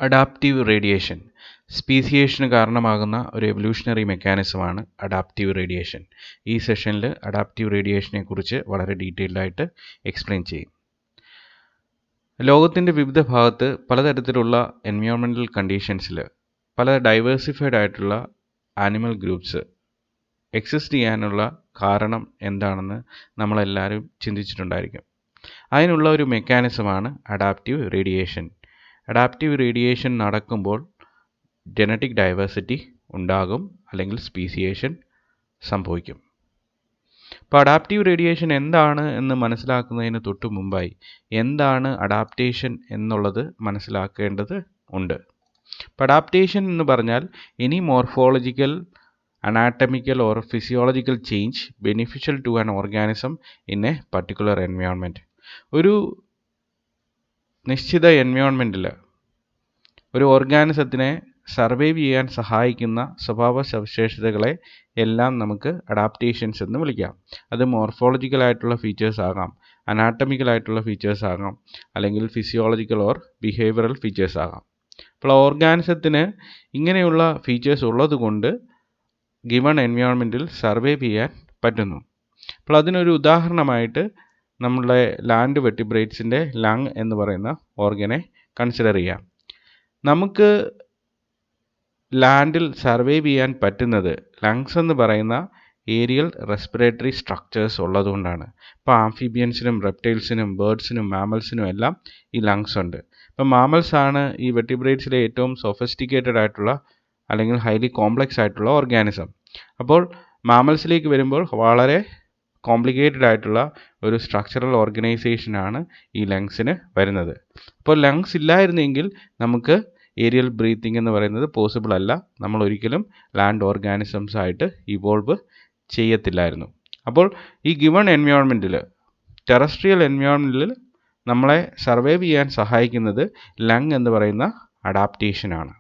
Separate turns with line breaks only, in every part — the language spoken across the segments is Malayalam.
അഡാപ്റ്റീവ് റേഡിയേഷൻ സ്പീസിയേഷന് കാരണമാകുന്ന ഒരു എവല്യൂഷണറി മെക്കാനിസമാണ് അഡാപ്റ്റീവ് റേഡിയേഷൻ. ഈ സെഷനിൽ അഡാപ്റ്റീവ് റേഡിയേഷനെ കുറിച്ച് വളരെ ഡീറ്റെയിൽഡ് ആയിട്ട് എക്സ്പ്ലെയിൻ ചെയ്യും. ലോകത്തിൻ്റെ വിവിധ ഭാഗത്ത് പലതരത്തിലുള്ള എൻവയോൺമെൻറ്റൽ കണ്ടീഷൻസിൽ പല ഡൈവേഴ്സിഫൈഡ് ആയിട്ടുള്ള ആനിമൽ ഗ്രൂപ്പ്സ് എക്സിസ്റ്റ് ചെയ്യാനുള്ള കാരണം എന്താണെന്ന് നമ്മളെല്ലാവരും ചിന്തിച്ചിട്ടുണ്ടായിരിക്കും. അതിനുള്ള ഒരു മെക്കാനിസമാണ് അഡാപ്റ്റീവ് റേഡിയേഷൻ. അഡാപ്റ്റീവ് റേഡിയേഷൻ നടക്കുമ്പോൾ ജനറ്റിക് ഡൈവേഴ്സിറ്റി ഉണ്ടാകും, അല്ലെങ്കിൽ സ്പീസിയേഷൻ സംഭവിക്കും. അപ്പോൾ അഡാപ്റ്റീവ് റേഡിയേഷൻ എന്താണ് എന്ന് മനസ്സിലാക്കുന്നതിന് തൊട്ട് മുമ്പായി എന്താണ് അഡാപ്റ്റേഷൻ എന്നുള്ളത് മനസ്സിലാക്കേണ്ടത് ഉണ്ട്. അപ്പോൾ അഡാപ്റ്റേഷൻ എന്ന് പറഞ്ഞാൽ any morphological, anatomical or physiological change beneficial to an organism in a particular environment. ഒരു നിശ്ചിത എൻവയോൺമെൻറ്റിൽ ഒരു ഓർഗാനിസത്തിനെ സർവൈവ് ചെയ്യാൻ സഹായിക്കുന്ന സ്വഭാവ സവിശേഷതകളെ എല്ലാം നമുക്ക് അഡാപ്റ്റേഷൻസ് എന്ന് വിളിക്കാം. അത് മോർഫോളജിക്കൽ ആയിട്ടുള്ള ഫീച്ചേഴ്സ് ആകാം, അനാട്ടമിക്കൽ ആയിട്ടുള്ള ഫീച്ചേഴ്സ് ആകാം, അല്ലെങ്കിൽ ഫിസിയോളജിക്കൽ ഓർ ബിഹേവിയറൽ ഫീച്ചേഴ്സ് ആകാം. അപ്പോൾ ഓർഗാനിസത്തിന് ഇങ്ങനെയുള്ള ഫീച്ചേഴ്സ് ഉള്ളത് കൊണ്ട് ഗിവൺ എൻവയോൺമെൻറ്റിൽ സർവൈവ് ചെയ്യാൻ പറ്റുന്നു. അപ്പോൾ അതിനൊരു ഉദാഹരണമായിട്ട് നമ്മളുടെ ലാൻഡ് വെർട്ടിബ്രേറ്റ്സിൻ്റെ ലങ് എന്ന് പറയുന്ന ഓർഗനെ കൺസിഡർ ചെയ്യാം. നമുക്ക് ലാൻഡിൽ സർവൈവ് ചെയ്യാൻ പറ്റുന്നത് ലങ്സ് എന്ന് പറയുന്ന ഏരിയൽ റെസ്പിറേറ്ററി സ്ട്രക്ചേഴ്സ് ഉള്ളതുകൊണ്ടാണ്. ഇപ്പോൾ ആംഫിബിയൻസിനും റെപ്റ്റൈൽസിനും ബേർഡ്സിനും മാമൽസിനും എല്ലാം ഈ ലങ്സ് ഉണ്ട്. ഇപ്പം മാമൽസ് ആണ് ഈ വെർട്ടിബ്രേറ്റ്സിലെ ഏറ്റവും സൊഫിസ്റ്റിക്കേറ്റഡ് ആയിട്ടുള്ള അല്ലെങ്കിൽ ഹൈലി കോംപ്ലക്സ് ആയിട്ടുള്ള ഓർഗാനിസം. അപ്പോൾ മാമൽസിലേക്ക് വരുമ്പോൾ വളരെ കോംപ്ലിക്കേറ്റഡ് ആയിട്ടുള്ള ഒരു സ്ട്രക്ചറൽ ഓർഗനൈസേഷനാണ് ഈ ലങ്സിന് വരുന്നത്. അപ്പോൾ ലങ്സ് ഇല്ലായിരുന്നെങ്കിൽ നമുക്ക് ഏരിയൽ ബ്രീത്തിങ് എന്ന് പറയുന്നത് പോസിബിൾ അല്ല. നമ്മൾ ഒരിക്കലും ലാൻഡ് ഓർഗാനിസംസ് ആയിട്ട് ഇവോൾവ് ചെയ്യത്തില്ലായിരുന്നു. അപ്പോൾ ഈ ഗിവൺ എൻവയോൺമെൻറ്റിൽ, ടെറസ്ട്രിയൽ എൻവയോൺമെൻറ്റിൽ നമ്മളെ സർവൈവ് ചെയ്യാൻ സഹായിക്കുന്നത് ലങ് എന്ന് പറയുന്ന അഡാപ്റ്റേഷനാണ്.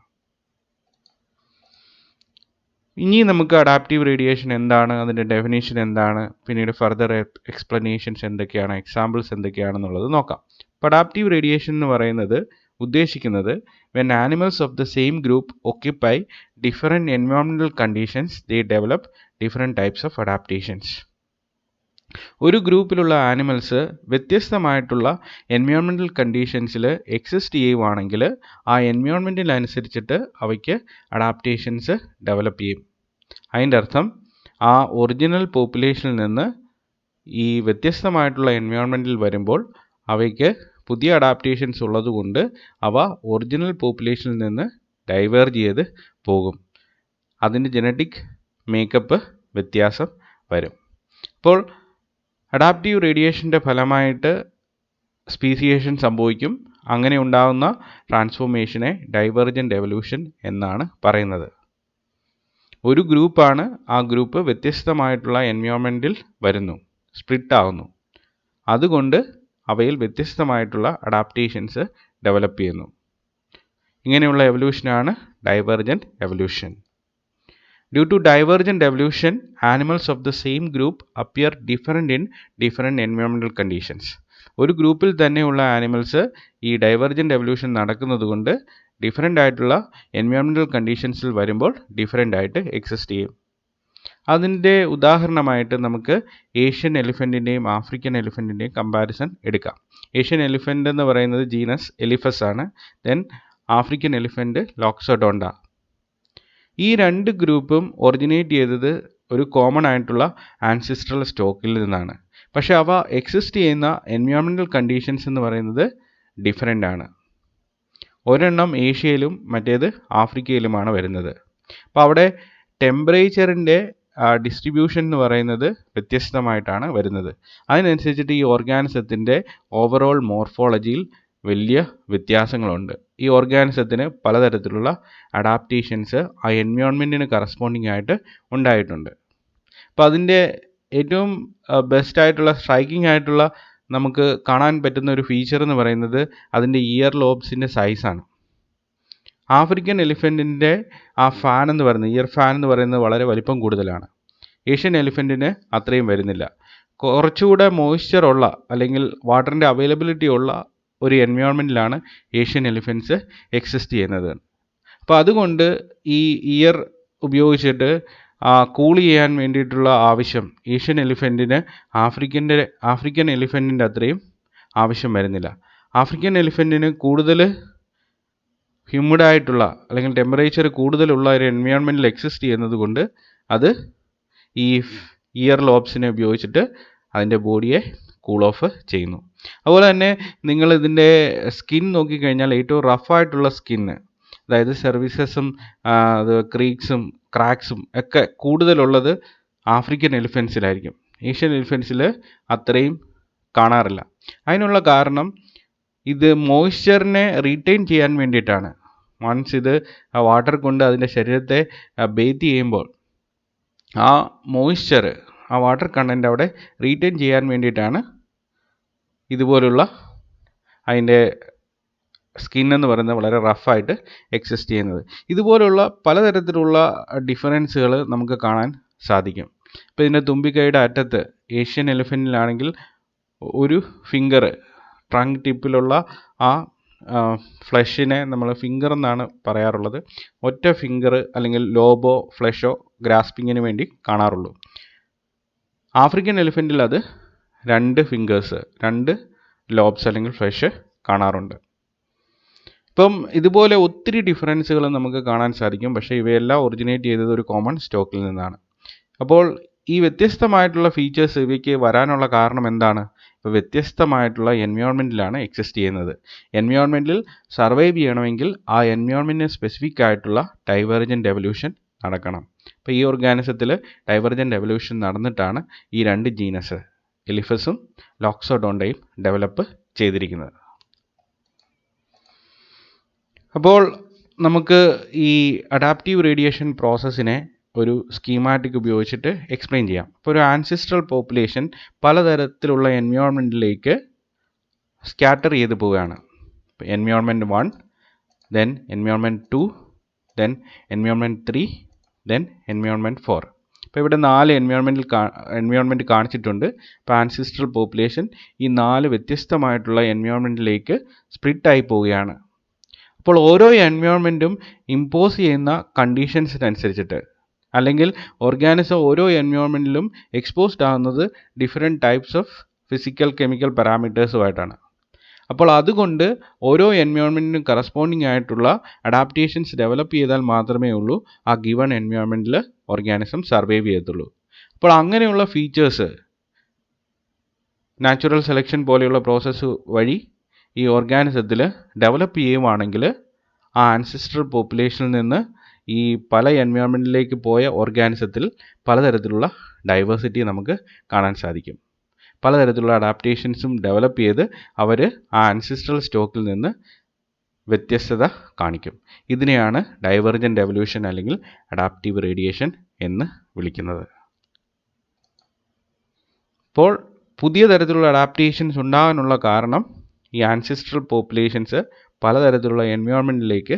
ഇനി നമുക്ക് അഡാപ്റ്റീവ് റേഡിയേഷൻ എന്താണ്, അതിൻ്റെ ഡെഫിനേഷൻ എന്താണ്, പിന്നീട് ഫർദർ എക്സ്പ്ലനേഷൻസ് എന്തൊക്കെയാണ്, എക്സാമ്പിൾസ് എന്തൊക്കെയാണെന്നുള്ളത് നോക്കാം. അപ്പോൾ അഡാപ്റ്റീവ് റേഡിയേഷൻ എന്ന് പറയുന്നത് ഉദ്ദേശിക്കുന്നത് when animals of the same group occupy different environmental conditions they develop different types of adaptations. ഒരു ഗ്രൂപ്പിലുള്ള ആനിമൽസ് വ്യത്യസ്തമായിട്ടുള്ള എൻവയോൺമെൻറ്റൽ കണ്ടീഷൻസിൽ എക്സിസ്റ്റ് ചെയ്യുവാണെങ്കിൽ ആ എൻവയോൺമെൻറ്റിനനുസരിച്ചിട്ട് അവയ്ക്ക് അഡാപ്റ്റേഷൻസ് ഡെവലപ്പ് ചെയ്യും. അതിൻ്റെ അർത്ഥം ആ ഒറിജിനൽ പോപ്പുലേഷനിൽ നിന്ന് ഈ വ്യത്യസ്തമായിട്ടുള്ള എൻവയോൺമെൻറ്റിൽ വരുമ്പോൾ അവയ്ക്ക് പുതിയ അഡാപ്റ്റേഷൻസ് ഉള്ളതുകൊണ്ട് അവ ഒറിജിനൽ പോപ്പുലേഷനിൽ നിന്ന് ഡൈവേർജ് ചെയ്ത് പോകും. അതിൻ്റെ ജനറ്റിക് മേക്കപ്പ് വ്യത്യാസം വരും. അപ്പോൾ അഡാപ്റ്റീവ് റേഡിയേഷൻ്റെ ഫലമായിട്ട് സ്പീസിയേഷൻ സംഭവിക്കും. അങ്ങനെ ഉണ്ടാകുന്ന ട്രാൻസ്ഫോർമേഷനെ ഡൈവേർജൻ്റ് എവല്യൂഷൻ എന്നാണ് പറയുന്നത്. ഒരു ഗ്രൂപ്പാണ്, ആ ഗ്രൂപ്പ് വ്യത്യസ്തമായിട്ടുള്ള എൻവയോൺമെൻറ്റിൽ വരുന്നു, സ്പ്ലിറ്റ് ആകുന്നു. അതുകൊണ്ട് അവയിൽ വ്യത്യസ്തമായിട്ടുള്ള അഡാപ്റ്റേഷൻസ് ഡെവലപ്പ് ചെയ്യുന്നു. ഇങ്ങനെയുള്ള എവല്യൂഷനാണ് divergent evolution. Due to divergent evolution, animals of the same group appear different in different environmental conditions. ഒരു ഗ്രൂപ്പിൽ തന്നെയുള്ള ആനിമൽസ് ഈ ഡൈവേർജൻ്റ് എവല്യൂഷൻ നടക്കുന്നത് കൊണ്ട് ഡിഫറെൻ്റ് ആയിട്ടുള്ള എൻവയോൺമെൻറ്റൽ കണ്ടീഷൻസിൽ വരുമ്പോൾ ഡിഫറെൻ്റ് ആയിട്ട് എക്സിസ്റ്റ് ചെയ്യും. അതിൻ്റെ ഉദാഹരണമായിട്ട് നമുക്ക് ഏഷ്യൻ എലിഫൻറ്റിൻ്റെയും ആഫ്രിക്കൻ എലിഫൻറ്റിൻ്റെയും കമ്പാരിസൺ എടുക്കാം. ഏഷ്യൻ എലിഫൻ്റ് എന്ന് പറയുന്നത് ജീനസ് എലിഫസ് ആണ്. Then African elephant Loxodonta. ഈ രണ്ട് ഗ്രൂപ്പും ഒറിജിനേറ്റ് ചെയ്തത് ഒരു കോമൺ ആയിട്ടുള്ള ആൻസിസ്ട്രൽ സ്റ്റോക്കിൽ നിന്നാണ്. പക്ഷേ അവ എക്സിസ്റ്റ് ചെയ്യുന്ന എൻവയോൺമെൻറ്റൽ കണ്ടീഷൻസ് എന്ന് പറയുന്നത് ഡിഫറെൻ്റ് ആണ്. ഒരെണ്ണം ഏഷ്യയിലും മറ്റേത് ആഫ്രിക്കയിലുമാണ് വരുന്നത്. അപ്പോൾ അവിടെ ടെമ്പറേച്ചറിൻ്റെ ഡിസ്ട്രിബ്യൂഷൻ എന്ന് പറയുന്നത് വ്യത്യസ്തമായിട്ടാണ് വരുന്നത്. അതിനനുസരിച്ചിട്ട് ഈ ഓർഗാനിസത്തിൻ്റെ ഓവറോൾ മോർഫോളജിയിൽ വലിയ വ്യത്യാസങ്ങളുണ്ട്. ഈ ഓർഗാനിസത്തിന് പലതരത്തിലുള്ള അഡാപ്റ്റേഷൻസ് ആ എൻവയോൺമെൻറ്റിന് കറസ്പോണ്ടിങ് ആയിട്ട് ഉണ്ടായിട്ടുണ്ട്. അപ്പോൾ അതിൻ്റെ ഏറ്റവും ബെസ്റ്റായിട്ടുള്ള സ്ട്രൈക്കിംഗ് ആയിട്ടുള്ള നമുക്ക് കാണാൻ പറ്റുന്ന ഒരു ഫീച്ചർ എന്ന് പറയുന്നത് അതിൻ്റെ ഇയർ ലോബ്സിൻ്റെ സൈസാണ്. ആഫ്രിക്കൻ എലിഫൻറ്റിൻ്റെ ആ ഫാൻ എന്ന് പറയുന്നത്, ഇയർ ഫാൻ എന്ന് പറയുന്നത് വളരെ വലിപ്പം കൂടുതലാണ്. ഏഷ്യൻ എലിഫൻറ്റിന് അത്രയും വരുന്നില്ല. കുറച്ചുകൂടെ മോയ്സ്ചർ ഉള്ള അല്ലെങ്കിൽ വാട്ടറിൻ്റെ അവൈലബിലിറ്റി ഉള്ള ഒരു എൻവയോൺമെൻറ്റിലാണ് ഏഷ്യൻ എലിഫൻസ് എക്സിസ്റ്റ് ചെയ്യുന്നത്. അപ്പോൾ അതുകൊണ്ട് ഈ ഇയർ ഉപയോഗിച്ചിട്ട് കൂൾ ചെയ്യാൻ വേണ്ടിയിട്ടുള്ള ആവശ്യം ഏഷ്യൻ എലിഫൻറ്റിന് ആഫ്രിക്കൻ എലിഫൻറ്റിൻ്റെ അത്രയും ആവശ്യം വരുന്നില്ല. ആഫ്രിക്കൻ എലിഫൻറ്റിന് കൂടുതൽ ഹ്യൂമിഡായിട്ടുള്ള അല്ലെങ്കിൽ ടെമ്പറേച്ചർ കൂടുതലുള്ള ഒരു എൻവയോൺമെൻറ്റിൽ എക്സിസ്റ്റ് ചെയ്യുന്നത് കൊണ്ട് അത് ഈ ഇയർ ലോബ്സിനെ ഉപയോഗിച്ചിട്ട് അതിൻ്റെ ബോഡിയെ കൂൾ ഓഫ് ചെയ്യുന്നു. അതുപോലെ തന്നെ നിങ്ങൾ ഇതിൻ്റെ സ്കിൻ നോക്കിക്കഴിഞ്ഞാൽ ഏറ്റവും റഫായിട്ടുള്ള സ്കിന്ന്, അതായത് സർവീസസും അത് ക്രാക്സും ഒക്കെ കൂടുതലുള്ളത് ആഫ്രിക്കൻ എലിഫൻസിലായിരിക്കും. ഏഷ്യൻ എലിഫൻസിൽ അത്രയും കാണാറില്ല. അതിനുള്ള കാരണം ഇത് മോയ്സ്ചറിനെ റീറ്റെയിൻ ചെയ്യാൻ വേണ്ടിയിട്ടാണ്. വൺസ് ഇത് വാട്ടർ കൊണ്ട് അതിൻ്റെ ശരീരത്തെ ബേത്ത് ചെയ്യുമ്പോൾ ആ മോയ്സ്ചർ, ആ വാട്ടർ കണ്ടൻറ്റ് അവിടെ റീറ്റെയിൻ ചെയ്യാൻ വേണ്ടിയിട്ടാണ് ഇതുപോലുള്ള അതിൻ്റെ സ്കിൻ എന്ന് പറയുന്നത് വളരെ റഫായിട്ട് എക്സിസ്റ്റ് ചെയ്യുന്നത്. ഇതുപോലുള്ള പലതരത്തിലുള്ള ഡിഫറൻസുകൾ നമുക്ക് കാണാൻ സാധിക്കും. ഇപ്പോൾ ഇതിൻ്റെ തുമ്പിക്കൈയുടെ അറ്റത്ത് ഏഷ്യൻ എലിഫൻറ്റിലാണെങ്കിൽ ഒരു ഫിംഗർ, ട്രങ്ക് ടിപ്പിലുള്ള ആ ഫ്ലഷിനെ നമ്മൾ ഫിംഗർ എന്നാണ് പറയാറുള്ളത്. ഒറ്റ ഫിംഗർ അല്ലെങ്കിൽ ലോബോ ഫ്ലഷോ ഗ്രാസ്പിങ്ങിന് വേണ്ടി കാണാറുള്ളൂ. ആഫ്രിക്കൻ എലിഫൻറ്റിൽ അത് 2 ഫിംഗേഴ്സ്, 2 ലോബ്സ് അല്ലെങ്കിൽ ഫ്ലഷ് കാണാറുണ്ട്. ഇപ്പം ഇതുപോലെ ഒത്തിരി ഡിഫറൻസുകൾ നമുക്ക് കാണാൻ സാധിക്കും. പക്ഷേ ഇവയെല്ലാം ഒറിജിനേറ്റ് ചെയ്തത് ഒരു കോമൺ സ്റ്റോക്കിൽ നിന്നാണ്. അപ്പോൾ ഈ വ്യത്യസ്തമായിട്ടുള്ള ഫീച്ചേഴ്സ് ഇവയ്ക്ക് വരാനുള്ള കാരണം എന്താണ്? ഇപ്പോൾ വ്യത്യസ്തമായിട്ടുള്ള എൻവയോൺമെൻറ്റിലാണ് എക്സിസ്റ്റ് ചെയ്യുന്നത്. എൻവയോൺമെൻറ്റിൽ സർവൈവ് ചെയ്യണമെങ്കിൽ ആ എൻവയോൺമെൻറ്റിന് സ്പെസിഫിക് ആയിട്ടുള്ള ഡൈവേർജൻറ്റ് എവല്യൂഷൻ നടക്കണം. അപ്പോൾ ഈ ഓർഗാനിസത്തിൽ ഡൈവേർജൻറ്റ് എവല്യൂഷൻ നടന്നിട്ടാണ് ഈ 2 ജീനസ് എലിഫസും ലോക്സോഡോണ്ടയും ഡെവലപ്പ് ചെയ്തിരിക്കുന്നത്. അപ്പോൾ നമുക്ക് ഈ അഡാപ്റ്റീവ് റേഡിയേഷൻ പ്രോസസ്സിനെ ഒരു സ്കീമാറ്റിക് ഉപയോഗിച്ചിട്ട് എക്സ്പ്ലെയിൻ ചെയ്യാം. ഇപ്പോൾ ഒരു ആൻസിസ്ട്രൽ പോപ്പുലേഷൻ പലതരത്തിലുള്ള എൻവയോൺമെൻറ്റിലേക്ക് സ്കാറ്റർ ചെയ്ത് പോവുകയാണ്. ഇപ്പോൾ environment 1, then environment 2, then environment 3, then environment 4. ഇപ്പോൾ ഇവിടെ 4 എൻവയോൺമെൻറ്റ് കാണിച്ചിട്ടുണ്ട്. ഇപ്പോൾ ആൻസിസ്ട്രൽ പോപ്പുലേഷൻ ഈ 4 വ്യത്യസ്തമായിട്ടുള്ള എൻവയോൺമെൻറ്റിലേക്ക് സ്പ്ലിറ്റായി പോവുകയാണ്. അപ്പോൾ ഓരോ എൻവയോൺമെൻറ്റും ഇമ്പോസ് ചെയ്യുന്ന കണ്ടീഷൻസിനനുസരിച്ചിട്ട്, അല്ലെങ്കിൽ ഓർഗാനിസം ഓരോ എൻവയോൺമെൻറ്റിലും എക്സ്പോസ്ഡ് ആകുന്നത് different types of physical chemical പാരാമീറ്റേഴ്സുമായിട്ടാണ്. അപ്പോൾ അതുകൊണ്ട് ഓരോ എൻവയോൺമെൻറ്റിനും കറസ്പോണ്ടിങ് ആയിട്ടുള്ള അഡാപ്റ്റേഷൻസ് ഡെവലപ്പ് ചെയ്താൽ മാത്രമേ ഉള്ളൂ ആ ഗിവൺ എൻവയോൺമെൻറ്റിൽ ഓർഗാനിസം സർവൈവ് ചെയ്യത്തുള്ളൂ. അപ്പോൾ അങ്ങനെയുള്ള ഫീച്ചേഴ്സ് നാച്ചുറൽ സെലക്ഷൻ പോലെയുള്ള പ്രോസസ്സ് വഴി ഈ ഓർഗാനിസത്തിൽ ഡെവലപ്പ് ചെയ്യുവാണെങ്കിൽ ആ ആൻസിസ്ട്രൽ പോപ്പുലേഷനിൽ നിന്ന് ഈ പല എൻവയോൺമെൻറ്റിലേക്ക് പോയ ഓർഗാനിസത്തിൽ പലതരത്തിലുള്ള ഡൈവേഴ്സിറ്റി നമുക്ക് കാണാൻ സാധിക്കും. പലതരത്തിലുള്ള അഡാപ്റ്റേഷൻസും ഡെവലപ്പ് ചെയ്ത് അവർ ആ ആൻസിസ്ട്രൽ സ്റ്റോക്കിൽ നിന്ന് വ്യത്യസ്തത കാണിക്കും. ഇതിനെയാണ് ഡൈവേർജൻറ്റ് എവല്യൂഷൻ അല്ലെങ്കിൽ അഡാപ്റ്റീവ് റേഡിയേഷൻ എന്ന് വിളിക്കുന്നത്. അപ്പോൾ പുതിയ തരത്തിലുള്ള അഡാപ്റ്റേഷൻസ് ഉണ്ടാകാനുള്ള കാരണം ഈ ആൻസിസ്ട്രൽ പോപ്പുലേഷൻസ് പലതരത്തിലുള്ള എൻവയോൺമെൻറ്റിലേക്ക്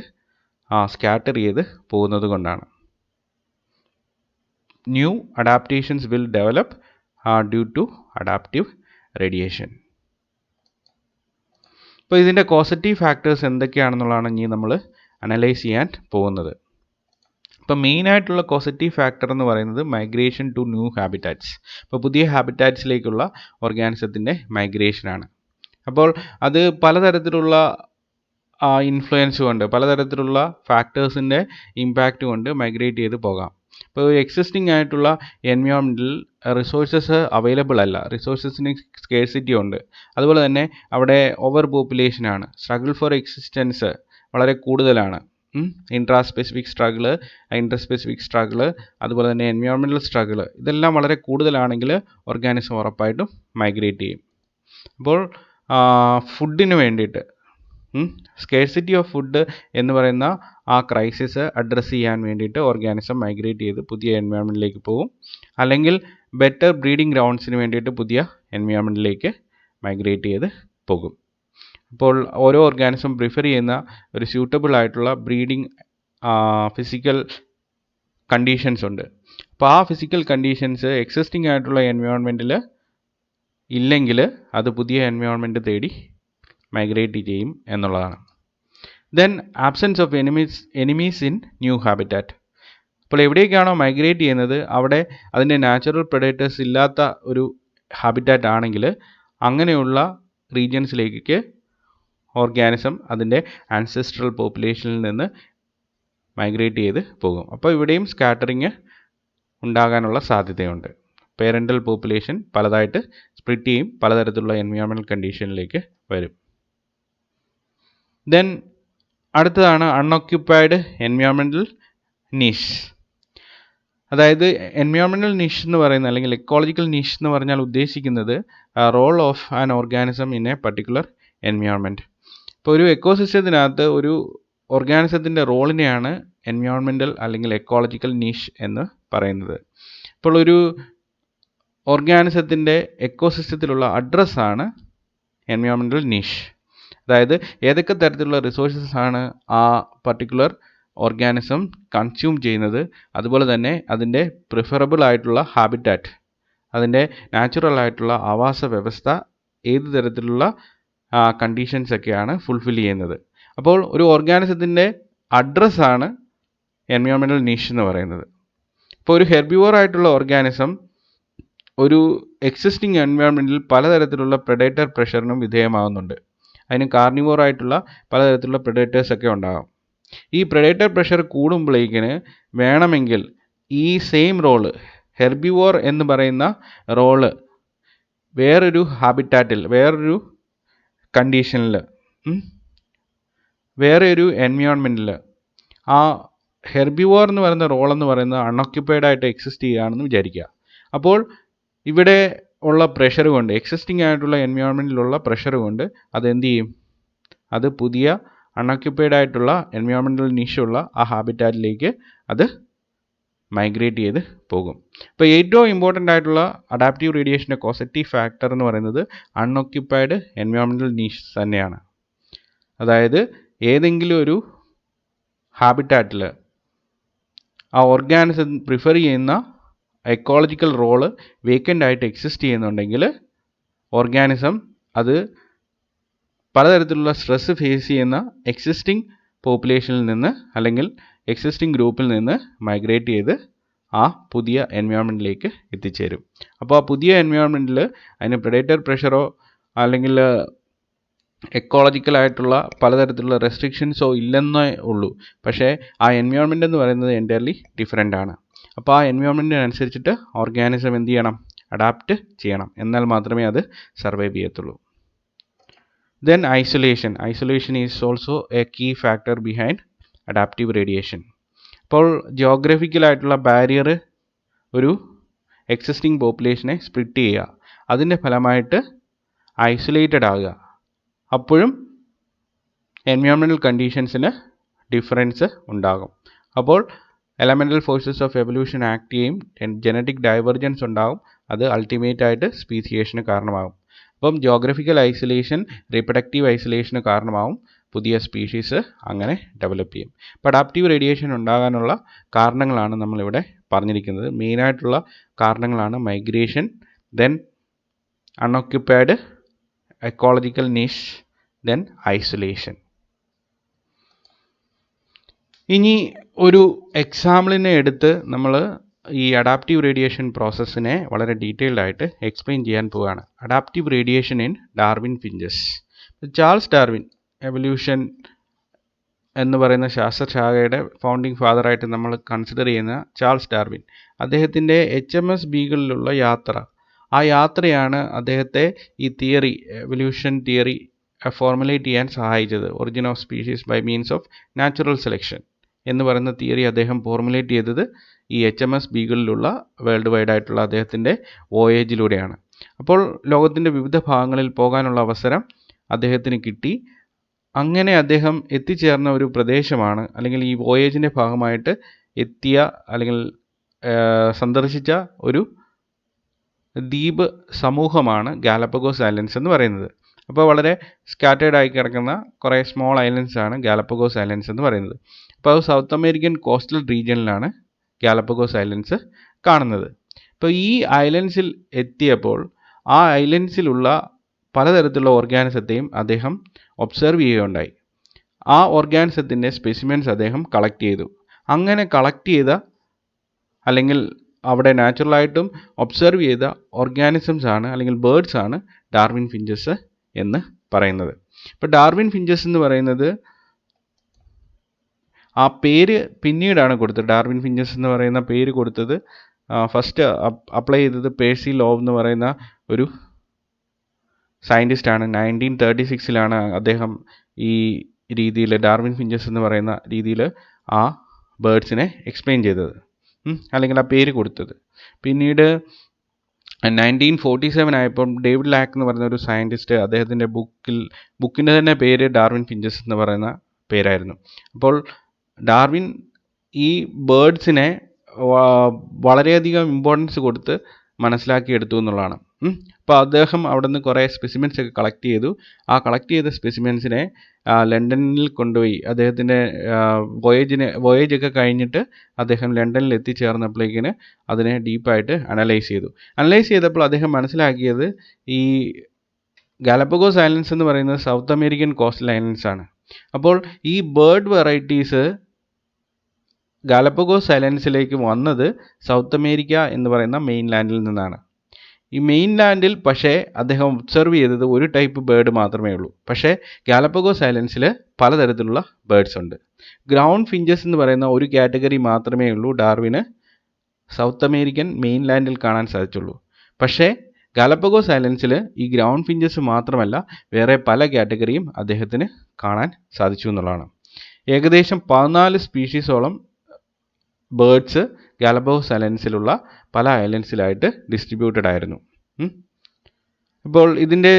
സ്കാറ്റർ ചെയ്ത് പോകുന്നത് കൊണ്ടാണ്. New adaptations will develop due to adaptive radiation. ഇപ്പോൾ ഇതിൻ്റെ കോസറ്റീവ് ഫാക്ടേഴ്സ് എന്തൊക്കെയാണെന്നുള്ളതാണ് ഇനി നമ്മൾ അനലൈസ് ചെയ്യാൻ പോകുന്നത്. ഇപ്പോൾ മെയിനായിട്ടുള്ള കോസറ്റീവ് ഫാക്ടർ എന്ന് പറയുന്നത് മൈഗ്രേഷൻ ടു ന്യൂ ഹാബിറ്റാറ്റ്സ്. ഇപ്പോൾ പുതിയ ഹാബിറ്റാറ്റ്സിലേക്കുള്ള ഓർഗാനിസത്തിൻ്റെ മൈഗ്രേഷനാണ്. അപ്പോൾ അത് പലതരത്തിലുള്ള ഇൻഫ്ലുവൻസ് കൊണ്ട്, പലതരത്തിലുള്ള ഫാക്ടേഴ്സിൻ്റെ ഇമ്പാക്റ്റ് കൊണ്ട് മൈഗ്രേറ്റ് ചെയ്ത് പോകാം. ഇപ്പോൾ എക്സിസ്റ്റിംഗ് ആയിട്ടുള്ള എൻവയോൺമെൻറ്റിൽ റിസോഴ്സസ് അവൈലബിൾ അല്ല, റിസോഴ്സസിന് സ്കേഴ്സിറ്റി ഉണ്ട്. അതുപോലെ തന്നെ അവിടെ ഓവർ പോപ്പുലേഷനാണ്, സ്ട്രഗിൾ ഫോർ എക്സിസ്റ്റൻസ് വളരെ കൂടുതലാണ്. ഇൻട്രാസ്പെസിഫിക് സ്ട്രഗിള്, അതുപോലെ തന്നെ എൻവയോൺമെൻറ്റൽ സ്ട്രഗിള്, ഇതെല്ലാം വളരെ കൂടുതലാണെങ്കിൽ ഓർഗാനിസം ഉറപ്പായിട്ടും മൈഗ്രേറ്റ് ചെയ്യും. അപ്പോൾ ഫുഡിന് വേണ്ടിയിട്ട് സ്കേഴ്സിറ്റി ഓഫ് ഫുഡ് എന്ന് പറയുന്ന ആ ക്രൈസിസ് അഡ്രസ്സ് ചെയ്യാൻ വേണ്ടിയിട്ട് ഓർഗാനിസം മൈഗ്രേറ്റ് ചെയ്ത് പുതിയ എൻവയോൺമെൻറ്റിലേക്ക് പോകും. അല്ലെങ്കിൽ ബെറ്റർ ബ്രീഡിംഗ് ഗ്രൗണ്ട്സിന് വേണ്ടിയിട്ട് പുതിയ എൻവയോൺമെൻറ്റിലേക്ക് മൈഗ്രേറ്റ് ചെയ്ത് പോകും. അപ്പോൾ ഓരോ ഓർഗാനിസം പ്രിഫർ ചെയ്യുന്ന ഒരു സ്യൂട്ടബിൾ ആയിട്ടുള്ള ബ്രീഡിംഗ് ഫിസിക്കൽ കണ്ടീഷൻസ് ഉണ്ട്. അപ്പോൾ ആ ഫിസിക്കൽ കണ്ടീഷൻസ് എക്സിസ്റ്റിംഗ് ആയിട്ടുള്ള എൻവയോൺമെൻറ്റിൽ ഇല്ലെങ്കിൽ അത് പുതിയ എൻവയോൺമെൻറ്റ് തേടി മൈഗ്രേറ്റ് ചെയ്യും എന്നുള്ളതാണ്. Then absence of enemies in new habitat. അപ്പോൾ എവിടേക്കാണോ മൈഗ്രേറ്റ് ചെയ്യുന്നത് അവിടെ അതിൻ്റെ നാച്ചുറൽ പ്രെഡേറ്റേഴ്സ് ഇല്ലാത്ത ഒരു ഹാബിറ്റാറ്റ് ആണെങ്കിൽ അങ്ങനെയുള്ള റീജിയൻസിലേക്ക് ഓർഗാനിസം അതിൻ്റെ ആൻസെസ്ട്രൽ പോപ്പുലേഷനിൽ നിന്ന് മൈഗ്രേറ്റ് ചെയ്ത് പോകും. അപ്പോൾ ഇവിടെയും സ്കാറ്ററിങ് ഉണ്ടാകാനുള്ള സാധ്യതയുണ്ട്. പേരൻ്റൽ പോപ്പുലേഷൻ പലതായിട്ട് സ്പ്ലിറ്റ് ചെയ്യും, പലതരത്തിലുള്ള എൻവയോൺമെൻറ്റൽ കണ്ടീഷനിലേക്ക് വരും. ദെൻ അടുത്തതാണ് അൺഓക്യുപ്പൈഡ് എൻവയോൺമെൻറ്റൽ നിഷ്. അതായത് എൻവയോൺമെൻറ്റൽ നിഷ് എന്ന് പറയുന്നത് അല്ലെങ്കിൽ എക്കോളജിക്കൽ നിഷ് എന്ന് പറഞ്ഞാൽ ഉദ്ദേശിക്കുന്നത് role of an organism in a particular environment. ഇപ്പോൾ ഒരു എക്കോസിസ്റ്റത്തിനകത്ത് ഒരു ഓർഗാനിസത്തിൻ്റെ റോളിനെയാണ് എൻവയോൺമെൻറ്റൽ അല്ലെങ്കിൽ എക്കോളജിക്കൽ നിഷ് എന്ന് പറയുന്നത്. ഇപ്പോൾ ഒരു ഓർഗാനിസത്തിൻ്റെ എക്കോസിസ്റ്റത്തിലുള്ള അഡ്രസ്സാണ് എൻവയോൺമെൻറ്റൽ നിഷ്. അതായത് ഏതൊക്കെ തരത്തിലുള്ള റിസോഴ്സസ് ആണ് ആ പർട്ടിക്കുലർ ഓർഗാനിസം കൺസ്യൂം ചെയ്യുന്നത്, അതുപോലെ തന്നെ അതിൻ്റെ പ്രിഫറബിൾ ആയിട്ടുള്ള ഹാബിറ്റാറ്റ്, അതിൻ്റെ നാച്ചുറൽ ആയിട്ടുള്ള ആവാസ വ്യവസ്ഥ ഏത് തരത്തിലുള്ള കണ്ടീഷൻസ് ഒക്കെയാണ് ഫുൾഫിൽ ചെയ്യുന്നത്. അപ്പോൾ ഒരു ഓർഗാനിസത്തിൻ്റെ അഡ്രസ്സാണ് എൻവയോൺമെൻറ്റൽ നിഷ് എന്ന് പറയുന്നത്. ഇപ്പോൾ ഒരു ഹെർബിവോർ ആയിട്ടുള്ള ഓർഗാനിസം ഒരു എക്സിസ്റ്റിംഗ് എൻവയോൺമെൻറ്റിൽ പലതരത്തിലുള്ള പ്രെഡേറ്റർ പ്രഷറിനും വിധേയമാകുന്നുണ്ട്. അതിന് കാർണിവോർ ആയിട്ടുള്ള പലതരത്തിലുള്ള പ്രെഡേറ്റേഴ്സൊക്കെ ഉണ്ടാകും. ഈ പ്രെഡേറ്റർ പ്രഷർ കൂടുമ്പോഴേക്കിന് വേണമെങ്കിൽ ഈ സെയിം റോള് ഹെർബിവോർ എന്ന് പറയുന്ന റോള് വേറൊരു ഹാബിറ്റാറ്റിൽ, വേറൊരു കണ്ടീഷനിൽ, വേറെ ഒരു എൻവയോൺമെൻറ്റിൽ ആ ഹെർബിവോർ എന്ന് പറയുന്ന റോളെന്ന് പറയുന്നത് അൺഓക്യുപ്പൈഡ് ആയിട്ട് എക്സിസ്റ്റ് ചെയ്യുകയാണെന്ന് വിചാരിക്കുക. അപ്പോൾ ഇവിടെ ഉള്ള പ്രഷർ കൊണ്ട്, എക്സിസ്റ്റിംഗ് ആയിട്ടുള്ള എൻവയോൺമെൻറ്റിലുള്ള പ്രഷർ കൊണ്ട് അതെന്ത് ചെയ്യും, അത് പുതിയ അൺഓക്യുപ്പൈഡ് ആയിട്ടുള്ള എൻവയോൺമെൻറ്റൽ നിഷുള്ള ആ ഹാബിറ്റാറ്റിലേക്ക് അത് മൈഗ്രേറ്റ് ചെയ്ത് പോകും. ഇപ്പോൾ ഏറ്റവും ഇമ്പോർട്ടൻ്റ് ആയിട്ടുള്ള അഡാപ്റ്റീവ് റേഡിയേഷൻ്റെ കോസറ്റീവ് ഫാക്ടർ എന്ന് പറയുന്നത് അൺഓക്യുപ്പൈഡ് എൻവയോൺമെൻറ്റൽ നിഷ് തന്നെയാണ്. അതായത് ഏതെങ്കിലും ഒരു ഹാബിറ്റാറ്റിൽ ആ ഓർഗാനിസം പ്രിഫർ ചെയ്യുന്ന എക്കോളജിക്കൽ റോള് വേക്കൻ്റ് ആയിട്ട് എക്സിസ്റ്റ് ചെയ്യുന്നുണ്ടെങ്കിൽ ഓർഗാനിസം അത് പലതരത്തിലുള്ള സ്ട്രെസ് ഫേസ് ചെയ്യുന്ന എക്സിസ്റ്റിംഗ് പോപ്പുലേഷനിൽ നിന്ന് അല്ലെങ്കിൽ എക്സിസ്റ്റിംഗ് ഗ്രൂപ്പിൽ നിന്ന് മൈഗ്രേറ്റ് ചെയ്ത് ആ പുതിയ എൻവയോൺമെൻറ്റിലേക്ക് എത്തിച്ചേരും. അപ്പോൾ ആ പുതിയ എൻവയോൺമെൻറ്റിൽ അതിന് പ്രെഡേറ്റർ പ്രഷറോ അല്ലെങ്കിൽ എക്കോളജിക്കലായിട്ടുള്ള പലതരത്തിലുള്ള റെസ്ട്രിക്ഷൻസോ ഇല്ലെന്നേ ഉള്ളൂ. പക്ഷേ ആ എൻവയോൺമെൻറ്റ് എന്ന് പറയുന്നത് എൻറ്റയർലി ഡിഫറെൻ്റ് ആണ്. അപ്പോൾ ആ എൻവയോൺമെൻറ്റിനനുസരിച്ചിട്ട് ഓർഗാനിസം എന്ത് ചെയ്യണം, അഡാപ്റ്റ് ചെയ്യണം. എന്നാൽ മാത്രമേ അത് സർവൈവ് ചെയ്യത്തുള്ളൂ. Then isolation is also a key factor behind adaptive radiation. അപ്പോൾ ജിയോഗ്രഫിക്കലായിട്ടുള്ള ബാരിയർ ഒരു എക്സിസ്റ്റിംഗ് പോപ്പുലേഷനെ സ്പ്ലിറ്റ് ചെയ്യുക, അതിൻ്റെ ഫലമായിട്ട് ഐസൊലേറ്റഡ് ആകുക. അപ്പോഴും എൻവയോൺമെൻറ്റൽ കണ്ടീഷൻസിന് ഡിഫറൻസ് ഉണ്ടാകും. അപ്പോൾ elemental forces of evolution act ചെയ്യും, ജനറ്റിക് ഡൈവർജൻസ് ഉണ്ടാകും, അത് അൾട്ടിമേറ്റ് ആയിട്ട് സ്പീസിയേഷന് കാരണമാകും. അപ്പം ജോഗ്രഫിക്കൽ ഐസൊലേഷൻ റീപ്രൊഡക്റ്റീവ് ഐസൊലേഷന് കാരണമാകും, പുതിയ സ്പീഷീസ് അങ്ങനെ ഡെവലപ്പ് ചെയ്യും. അപ്പോൾ അഡാപ്റ്റീവ് റേഡിയേഷൻ ഉണ്ടാകാനുള്ള കാരണങ്ങളാണ് നമ്മളിവിടെ പറഞ്ഞിരിക്കുന്നത്. മെയിനായിട്ടുള്ള കാരണങ്ങളാണ് migration, then unoccupied ecological niche, then isolation. ഇനി ഒരു എക്സാമ്പിളിനെ എടുത്ത് നമ്മൾ ഈ അഡാപ്റ്റീവ് റേഡിയേഷൻ പ്രോസസ്സിനെ വളരെ ഡീറ്റെയിൽഡ് ആയിട്ട് എക്സ്പ്ലെയിൻ ചെയ്യാൻ പോവുകയാണ്. Adaptive radiation in Darwin finches. Charles Darwin, evolution എന്ന് പറയുന്ന ശാസ്ത്രശാഖയുടെ ഫൗണ്ടിങ് ഫാദറായിട്ട് നമ്മൾ കൺസിഡർ ചെയ്യുന്ന ചാൾസ് ഡാർവിൻ, അദ്ദേഹത്തിൻ്റെ HMS ബീഗിളിലുള്ള യാത്ര, ആ യാത്രയാണ് അദ്ദേഹത്തെ ഈ തിയറി, എവല്യൂഷൻ തിയറി ഫോർമുലേറ്റ് ചെയ്യാൻ സഹായിച്ചത്. Origin of species by means of natural selection എന്ന് പറയുന്ന തിയറി അദ്ദേഹം ഫോർമുലേറ്റ് ചെയ്തത് ഈ HMS ബീഗിളിലുള്ള വേൾഡ് വൈഡ് ആയിട്ടുള്ള അദ്ദേഹത്തിൻ്റെ വോയേജിലൂടെയാണ്. അപ്പോൾ ലോകത്തിൻ്റെ വിവിധ ഭാഗങ്ങളിൽ പോകാനുള്ള അവസരം അദ്ദേഹത്തിന് കിട്ടി. അങ്ങനെ അദ്ദേഹം എത്തിച്ചേർന്ന ഒരു പ്രദേശമാണ്, അല്ലെങ്കിൽ ഈ വോയേജിൻ്റെ ഭാഗമായിട്ട് എത്തിയ അല്ലെങ്കിൽ സന്ദർശിച്ച ഒരു ദ്വീപ് സമൂഹമാണ് ഗാലപ്പഗോസ് ഐലൻഡ്സ് എന്ന് പറയുന്നത്. അപ്പോൾ വളരെ സ്കാറ്റേർഡ് ആയി കിടക്കുന്ന കുറേ സ്മോൾ ഐലൻഡ്സ് ആണ് ഗാലപ്പഗോസ് ഐലൻഡ്സ് എന്ന് പറയുന്നത്. അപ്പോൾ അത് സൗത്ത് അമേരിക്കൻ കോസ്റ്റൽ റീജിയനിലാണ് ഗാലപ്പഗോസ് ഐലൻഡ്സ് കാണുന്നത്. അപ്പോൾ ഈ ഐലൻഡ്സിൽ എത്തിയപ്പോൾ ആ ഐലൻഡ്സിലുള്ള പലതരത്തിലുള്ള ഓർഗാനിസത്തെയും അദ്ദേഹം ഒബ്സർവ് ചെയ്യുകയുണ്ടായി. ആ ഓർഗാനിസത്തിൻ്റെ സ്പെസിമെൻസ് അദ്ദേഹം കളക്ട് ചെയ്തു. അങ്ങനെ കളക്ട് ചെയ്ത അല്ലെങ്കിൽ അവിടെ നാച്ചുറലായിട്ടും ഒബ്സർവ് ചെയ്ത ഓർഗാനിസംസ് ആണ് അല്ലെങ്കിൽ ബേർഡ്സ് ആണ് ഡാർവിൻ ഫിഞ്ചസ് എന്ന് പറയുന്നത്. ഇപ്പോൾ ഡാർവിൻ ഫിഞ്ചസ് എന്ന് പറയുന്നത് ആ പേര് പിന്നീടാണ് കൊടുത്തത്. ഡാർവിൻ ഫിഞ്ചസ് എന്ന് പറയുന്ന പേര് കൊടുത്തത് ഫസ്റ്റ് അപ്ലൈ ചെയ്തത് പേഴ്സി ലോവ് എന്ന് പറയുന്ന ഒരു സയൻറ്റിസ്റ്റാണ്. 1936 അദ്ദേഹം ഈ രീതിയിൽ ഡാർവിൻ ഫിഞ്ചസ് എന്ന് പറയുന്ന രീതിയിൽ ആ ബേർഡ്സിനെ എക്സ്പ്ലെയിൻ ചെയ്തത്, അല്ലെങ്കിൽ ആ പേര് കൊടുത്തത്. പിന്നീട് 1947 ആയപ്പം ഡേവിഡ് ലാക്ക് എന്ന് പറയുന്ന ഒരു സയൻറ്റിസ്റ്റ് അദ്ദേഹത്തിൻ്റെ ബുക്കിൻ്റെ തന്നെ പേര് ഡാർവിൻ ഫിഞ്ചസ് എന്ന് പറയുന്ന പേരായിരുന്നു. അപ്പോൾ ഡാർവിൻ ഈ ബേർഡ്സിനെ വളരെയധികം ഇമ്പോർട്ടൻസ് കൊടുത്ത് മനസ്സിലാക്കിയെടുത്തു എന്നുള്ളതാണ്. അപ്പോൾ അദ്ദേഹം അവിടെ നിന്ന് കുറേ സ്പെസിമെൻസ് ഒക്കെ കളക്ട് ചെയ്തു. ആ കളക്ട് ചെയ്ത സ്പെസിമെൻസിനെ ലണ്ടനിൽ കൊണ്ടുപോയി അദ്ദേഹത്തിൻ്റെ വോയേജൊക്കെ കഴിഞ്ഞിട്ട് അദ്ദേഹം ലണ്ടനിൽ എത്തിച്ചേർന്നപ്പോഴേക്കിന് അതിനെ ഡീപ്പായിട്ട് അനലൈസ് ചെയ്തു. അനലൈസ് ചെയ്തപ്പോൾ അദ്ദേഹം മനസ്സിലാക്കിയത് ഈ ഗാലപ്പഗോസ് ഐലൻഡ്സ് എന്ന് പറയുന്നത് സൗത്ത് അമേരിക്കൻ കോസ്റ്റൽ ഐലൻഡ്സ് ആണ്. അപ്പോൾ ഈ ബേർഡ് വെറൈറ്റീസ് ഗാലപ്പഗോസ് ഐലൻഡ്സിലേക്ക് വന്നത് സൗത്ത് അമേരിക്ക എന്ന് പറയുന്ന മെയിൻ ലാൻഡിൽ നിന്നാണ്. ഈ മെയിൻ ലാൻഡിൽ പക്ഷേ അദ്ദേഹം ഒബ്സർവ് ചെയ്തത് ഒരു ടൈപ്പ് ബേർഡ് മാത്രമേ ഉള്ളൂ. പക്ഷേ ഗാലപ്പഗോസ് ഐലൻഡ്സിൽ പലതരത്തിലുള്ള ബേർഡ്സ് ഉണ്ട്. ഗ്രൗണ്ട് ഫിഞ്ചസ് എന്ന് പറയുന്ന ഒരു കാറ്റഗറി മാത്രമേ ഉള്ളൂ ഡാർവിന് സൗത്ത് അമേരിക്കൻ മെയിൻ ലാൻഡിൽ കാണാൻ സാധിച്ചുള്ളൂ. പക്ഷേ ഗാലപ്പഗോസ് ഐലൻഡ്സിൽ ഈ ഗ്രൗണ്ട് ഫിഞ്ചസ് മാത്രമല്ല വേറെ പല കാറ്റഗറിയും അദ്ദേഹത്തിന് കാണാൻ സാധിച്ചു എന്നുള്ളതാണ്. ഏകദേശം 14 സ്പീഷീസോളം ബേർഡ്സ് ഗാലപ്പഗോസ് ഐലൻഡ്സിലുള്ള പല ഐലൻഡ്സിലായിട്ട് ഡിസ്ട്രിബ്യൂട്ടഡ് ആയിരുന്നു. ഇപ്പോൾ ഇതിൻ്റെ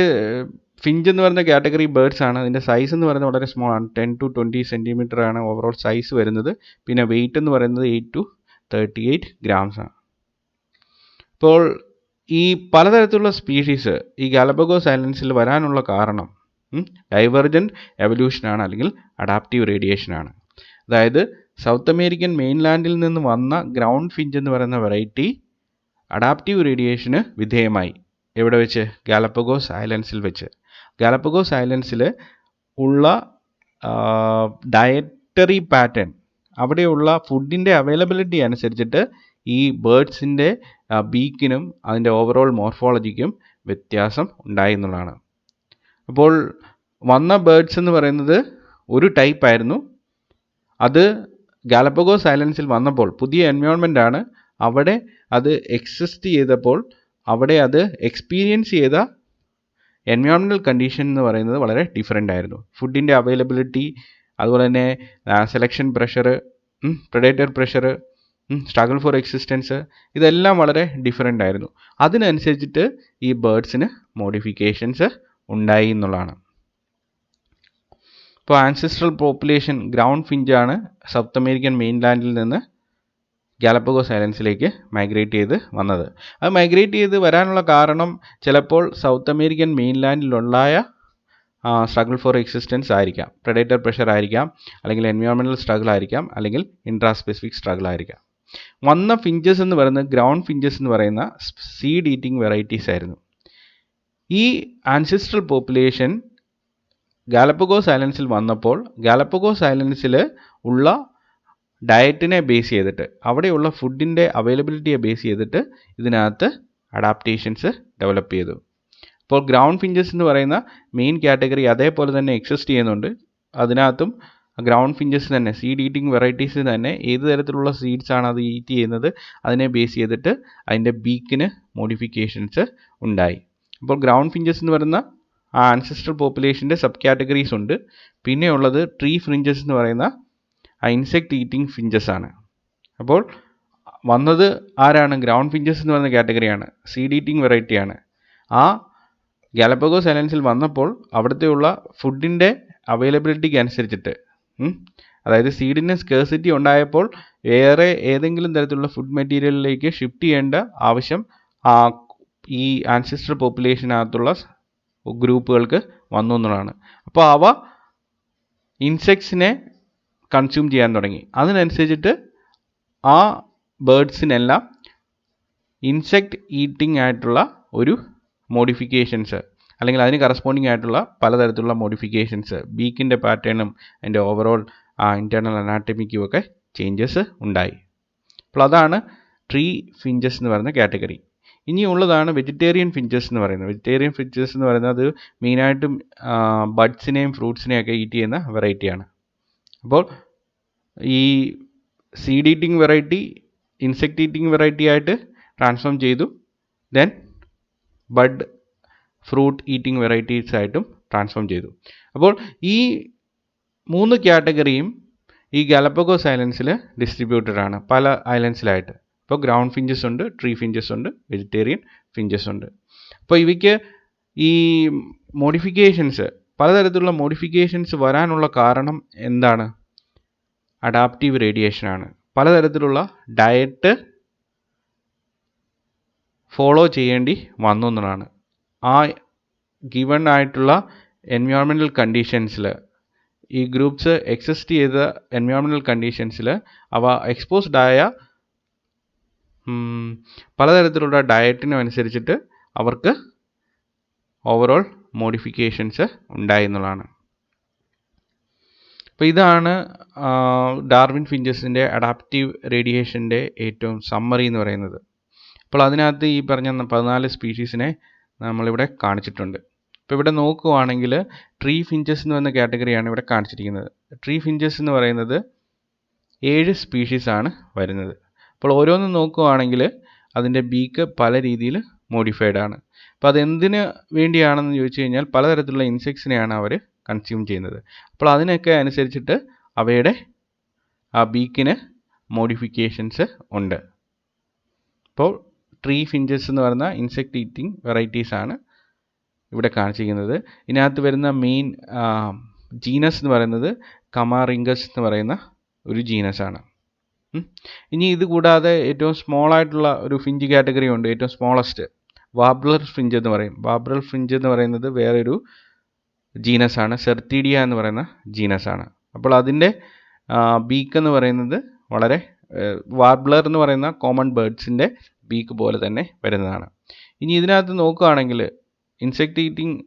ഫിഞ്ച് എന്ന് പറയുന്ന കാറ്റഗറി ബേർഡ്സ് ആണ്. അതിൻ്റെ സൈസ് എന്ന് പറയുന്നത് വളരെ സ്മോൾ ആണ്. 10 to 20 സെൻറ്റിമീറ്റർ ആണ് ഓവറോൾ സൈസ് വരുന്നത്. പിന്നെ വെയിറ്റ് എന്ന് പറയുന്നത് 8 to 38 grams ആണ്. ഇപ്പോൾ ഈ പലതരത്തിലുള്ള സ്പീഷീസ് ഈ ഗാലപ്പഗോസ് ഐലൻഡ്സിൽ വരാനുള്ള കാരണം ഡൈവർജൻറ്റ് എവല്യൂഷനാണ് അല്ലെങ്കിൽ അഡാപ്റ്റീവ് റേഡിയേഷനാണ്. അതായത് സൗത്ത് അമേരിക്കൻ മെയിൻലാൻഡിൽ നിന്ന് വന്ന ഗ്രൗണ്ട് ഫിഞ്ച് എന്ന് പറയുന്ന വെറൈറ്റി അഡാപ്റ്റീവ് റേഡിയേഷന് വിധേയമായി. എവിടെ വെച്ച്? ഗാലപ്പഗോസ് ഐലൻഡ്സിൽ വെച്ച്. ഗാലപ്പഗോസ് ഐലൻഡ്സിൽ ഉള്ള ഡയറ്ററി പാറ്റേൺ, അവിടെയുള്ള ഫുഡിൻ്റെ അവൈലബിലിറ്റി അനുസരിച്ചിട്ട് ഈ ബേർഡ്സിൻ്റെ ബീക്കിനും അതിൻ്റെ ഓവറോൾ മോർഫോളജിക്കും വ്യത്യാസം ഉണ്ടായി എന്നുള്ളതാണ്. അപ്പോൾ വന്ന ബേർഡ്സ് എന്ന് പറയുന്നത് ഒരു ടൈപ്പ് ആയിരുന്നു. അത് ഗാലപ്പഗോസ് ഐലൻഡ്സിൽ വന്നപ്പോൾ പുതിയ എൻവയോൺമെൻ്റ് ആണ്. അവിടെ അത് എക്സിസ്റ്റ് ചെയ്തപ്പോൾ അവിടെ അത് എക്സ്പീരിയൻസ് ചെയ്ത എൻവയോൺമെൻറ്റൽ കണ്ടീഷൻ എന്ന് പറയുന്നത് വളരെ ഡിഫറെൻ്റ് ആയിരുന്നു. ഫുഡിൻ്റെ അവൈലബിലിറ്റി, അതുപോലെ തന്നെ selection pressure, predator pressure, struggle for existence, ഇതെല്ലാം വളരെ ഡിഫറെൻ്റ് ആയിരുന്നു. അതിനനുസരിച്ചിട്ട് ഈ ബേർഡ്സിന് മോഡിഫിക്കേഷൻസ് ഉണ്ടായി എന്നുള്ളതാണ്. ഇപ്പോൾ ആൻസിസ്ട്രൽ പോപ്പുലേഷൻ ഗ്രൗണ്ട് ഫിഞ്ചാണ് സൗത്ത് അമേരിക്കൻ മെയിൻലാൻഡിൽ നിന്ന് ഗാലപ്പഗോസ് ഐലൻഡ്സിലേക്ക് മൈഗ്രേറ്റ് ചെയ്ത് വന്നത്. അത് മൈഗ്രേറ്റ് ചെയ്ത് വരാനുള്ള കാരണം ചിലപ്പോൾ സൗത്ത് അമേരിക്കൻ മെയിൻലാൻഡിലുണ്ടായ സ്ട്രഗിൾ ഫോർ എക്സിസ്റ്റൻസ് ആയിരിക്കാം, പ്രെഡേറ്റർ പ്രഷർ ആയിരിക്കാം, അല്ലെങ്കിൽ എൻവയോൺമെൻറ്റൽ സ്ട്രഗിൾ ആയിരിക്കാം, അല്ലെങ്കിൽ ഇൻട്രാ സ്പെസിഫിക് സ്ട്രഗിൾ ആയിരിക്കാം. വന്ന ഫിഞ്ചസ് എന്ന് പറയുന്നത് ഗ്രൗണ്ട് ഫിഞ്ചസ് എന്ന് പറയുന്ന സീഡ് ഈറ്റിംഗ് വെറൈറ്റീസ് ആയിരുന്നു. ഈ ആൻസിസ്ട്രൽ പോപ്പുലേഷൻ ഗാലപ്പഗോസ് ഐലൻഡ്സിൽ വന്നപ്പോൾ ഗാലപ്പഗോസ് ഐലൻഡ്സിൽ ഉള്ള ഡയറ്റിനെ ബേസ് ചെയ്തിട്ട്, അവിടെയുള്ള ഫുഡിൻ്റെ അവൈലബിലിറ്റിയെ ബേസ് ചെയ്തിട്ട് ഇതിനകത്ത് അഡാപ്റ്റേഷൻസ് ഡെവലപ്പ് ചെയ്തു. അപ്പോൾ ഗ്രൗണ്ട് ഫിഞ്ചസ് എന്ന് പറയുന്ന മെയിൻ കാറ്റഗറി അതേപോലെ തന്നെ എക്സിസ്റ്റ് ചെയ്യുന്നുണ്ട്. അതിനകത്തും ഗ്രൗണ്ട് ഫിഞ്ചസ് തന്നെ സീഡ് ഈറ്റിംഗ് വെറൈറ്റീസ് തന്നെ ഏത് തരത്തിലുള്ള സീഡ്സ് ആണ് അത് ഈറ്റ് ചെയ്യുന്നത് അതിനെ ബേസ് ചെയ്തിട്ട് അതിൻ്റെ ബീക്കിന് മോഡിഫിക്കേഷൻസ് ഉണ്ടായി. അപ്പോൾ ഗ്രൗണ്ട് ഫിഞ്ചസ് എന്ന് പറയുന്ന ആ ആൻസിസ്ട്രൽ പോപ്പുലേഷൻ്റെ സബ് കാറ്റഗറീസ് ഉണ്ട്. പിന്നെ ഉള്ളത് ട്രീ ഫ്രിഞ്ചസ് എന്ന് പറയുന്ന ഇൻസെക്ട് ഈറ്റിംഗ് ഫിഞ്ചസ് ആണ്. അപ്പോൾ വന്നത് ആരാണ്? ഗ്രൗണ്ട് ഫിഞ്ചസ് എന്ന് പറയുന്ന കാറ്റഗറിയാണ്, സീഡ് ഈറ്റിംഗ് വെറൈറ്റിയാണ്. ആ ഗാലപ്പഗോസ് ഐലൻഡ്സിൽ വന്നപ്പോൾ അവിടുത്തെയുള്ള ഫുഡിൻ്റെ അവൈലബിലിറ്റിക്ക് അനുസരിച്ചിട്ട്, അതായത് സീഡിന് സ്കേഴ്സിറ്റി ഉണ്ടായപ്പോൾ വേറെ ഏതെങ്കിലും തരത്തിലുള്ള ഫുഡ് മെറ്റീരിയലിലേക്ക് ഷിഫ്റ്റ് ചെയ്യേണ്ട ആവശ്യം ഈ ആൻസിസ്ട്രൽ പോപ്പുലേഷനകത്തുള്ള ഗ്രൂപ്പുകൾക്ക് വന്നു എന്നുള്ളതാണ്. അപ്പോൾ അവ ഇൻസെക്ട്സിനെ കൺസ്യൂം ചെയ്യാൻ തുടങ്ങി. അതിനനുസരിച്ചിട്ട് ആ ബേർഡ്സിനെല്ലാം ഇൻസെക്ട് ഈറ്റിംഗ് ആയിട്ടുള്ള ഒരു മോഡിഫിക്കേഷൻസ്, അല്ലെങ്കിൽ അതിന് കറസ്പോണ്ടിങ് ആയിട്ടുള്ള പലതരത്തിലുള്ള മോഡിഫിക്കേഷൻസ്, ബീക്കിൻ്റെ പാറ്റേണും അതിൻ്റെ ഓവറോൾ ഇൻറ്റേർണൽ അനാറ്റമിക്കും ഒക്കെ ചേഞ്ചസ് ഉണ്ടായി. അപ്പോൾ അതാണ് ട്രീ ഫിഞ്ചസ് എന്ന് പറയുന്ന കാറ്റഗറി. ഇനിയുള്ളതാണ് വെജിറ്റേറിയൻ ഫിഞ്ചസ് എന്ന് പറയുന്നത്. വെജിറ്റേറിയൻ ഫിഞ്ചസ് എന്ന് പറയുന്നത് അത് മെയിനായിട്ടും ബഡ്സിനെയും ഫ്രൂട്ട്സിനെയും ഒക്കെ ഈറ്റ് ചെയ്യുന്ന വെറൈറ്റിയാണ്. അപ്പോൾ ഈ seed eating variety insect eating variety ആയിട്ട് ട്രാൻസ്ഫോം ചെയ്തു. Then bud fruit eating varieties ആയിട്ടും ട്രാൻസ്ഫോം ചെയ്തു. അപ്പോൾ ഈ 3 കാറ്റഗറിയും ഈ ഗാലപ്പഗോസ് ഐലൻഡ്സിൽ ഡിസ്ട്രിബ്യൂട്ടഡ് ആണ്, പല ഐലൻഡ്സിലായിട്ട്. ഇപ്പോൾ ഗ്രൗണ്ട് ഫിഞ്ചസ് ഉണ്ട്, ട്രീ ഫിഞ്ചസ് ഉണ്ട്, വെജിറ്റേറിയൻ ഫിഞ്ചസ് ഉണ്ട്. അപ്പോൾ ഇവയ്ക്ക് ഈ മോഡിഫിക്കേഷൻസ്, പലതരത്തിലുള്ള മോഡിഫിക്കേഷൻസ് വരാനുള്ള കാരണം എന്താണ്? അഡാപ്റ്റീവ് റേഡിയേഷൻ ആണ്. പലതരത്തിലുള്ള ഡയറ്റ് ഫോളോ ചെയ്യേണ്ടി വന്നു എന്നതാണ്. ആ ഗിവൺ ആയിട്ടുള്ള എൻവയോൺമെൻറ്റൽ കണ്ടീഷൻസിൽ, ഈ ഗ്രൂപ്പ്സ് എക്സിസ്റ്റ് ചെയ്ത എൻവയോൺമെൻറ്റൽ കണ്ടീഷൻസിൽ അവ എക്സ്പോസ്ഡ് ആയ പലതരത്തിലുള്ള ഡയറ്റിനും അനുസരിച്ചിട്ട് അവർക്ക് ഓവറോൾ മോഡിഫിക്കേഷൻസ് ഉണ്ടായി എന്നുള്ളതാണ്. അപ്പോൾ ഇതാണ് ഡാർവിൻ ഫിഞ്ചസിൻ്റെ അഡാപ്റ്റീവ് റേഡിയേഷൻ്റെ ഏറ്റവും സമ്മറി എന്ന് പറയുന്നത്. അപ്പോൾ അതിനകത്ത് ഈ പറഞ്ഞ 14 സ്പീഷീസിനെ നമ്മളിവിടെ കാണിച്ചിട്ടുണ്ട്. ഇപ്പോൾ ഇവിടെ നോക്കുവാണെങ്കിൽ ട്രീ ഫിഞ്ചസ് എന്ന് പറയുന്ന കാറ്റഗറിയാണ് ഇവിടെ കാണിച്ചിരിക്കുന്നത്. ട്രീ ഫിഞ്ചസ് എന്ന് പറയുന്നത് 7 സ്പീഷീസാണ് വരുന്നത്. അപ്പോൾ ഓരോന്നും നോക്കുവാണെങ്കിൽ അതിൻ്റെ ബീക്ക് പല രീതിയിൽ മോഡിഫൈഡ് ആണ്. അപ്പോൾ അതെന്തിന് വേണ്ടിയാണെന്ന് ചോദിച്ചു കഴിഞ്ഞാൽ പലതരത്തിലുള്ള ഇൻസെക്ട്സിനെയാണ് അവർ കൺസ്യൂം ചെയ്യുന്നത്. അപ്പോൾ അതിനൊക്കെ അനുസരിച്ചിട്ട് അവയുടെ ആ ബീക്കിന് മോഡിഫിക്കേഷൻസ് ഉണ്ട്. അപ്പോൾ ട്രീ ഫിഞ്ചസ് എന്ന് പറയുന്ന ഇൻസെക്ട് ഈറ്റിംഗ് വെറൈറ്റീസാണ് ഇവിടെ കാണിച്ചിരിക്കുന്നത്. ഇതിനകത്ത് വരുന്ന മെയിൻ ജീനസ് എന്ന് പറയുന്നത് കമാറിംഗസ് എന്ന് പറയുന്ന ഒരു ജീനസാണ്. ഇനി ഇത് കൂടാതെ ഏറ്റവും സ്മോൾ ആയിട്ടുള്ള ഒരു ഫിഞ്ച് കാറ്റഗറി ഉണ്ട്, ഏറ്റവും സ്മോളസ്റ്റ് വാബ്ലർ ഫിഞ്ച് എന്ന് പറയും. വാബ്ലർ ഫിഞ്ച് എന്ന് പറയുന്നത് വേറൊരു ജീനസാണ്, സെർത്തീഡിയ എന്ന് പറയുന്ന ജീനസാണ്. അപ്പോൾ അതിൻ്റെ ബീക്ക് എന്ന് പറയുന്നത് വളരെ വാർബ്ലർ എന്ന് പറയുന്ന കോമൺ ബേർഡ്സിൻ്റെ ബീക്ക് പോലെ തന്നെ വരുന്നതാണ്. ഇനി ഇതിനകത്ത് നോക്കുകയാണെങ്കിൽ ഇൻസെക്ട് ഈറ്റിംഗ്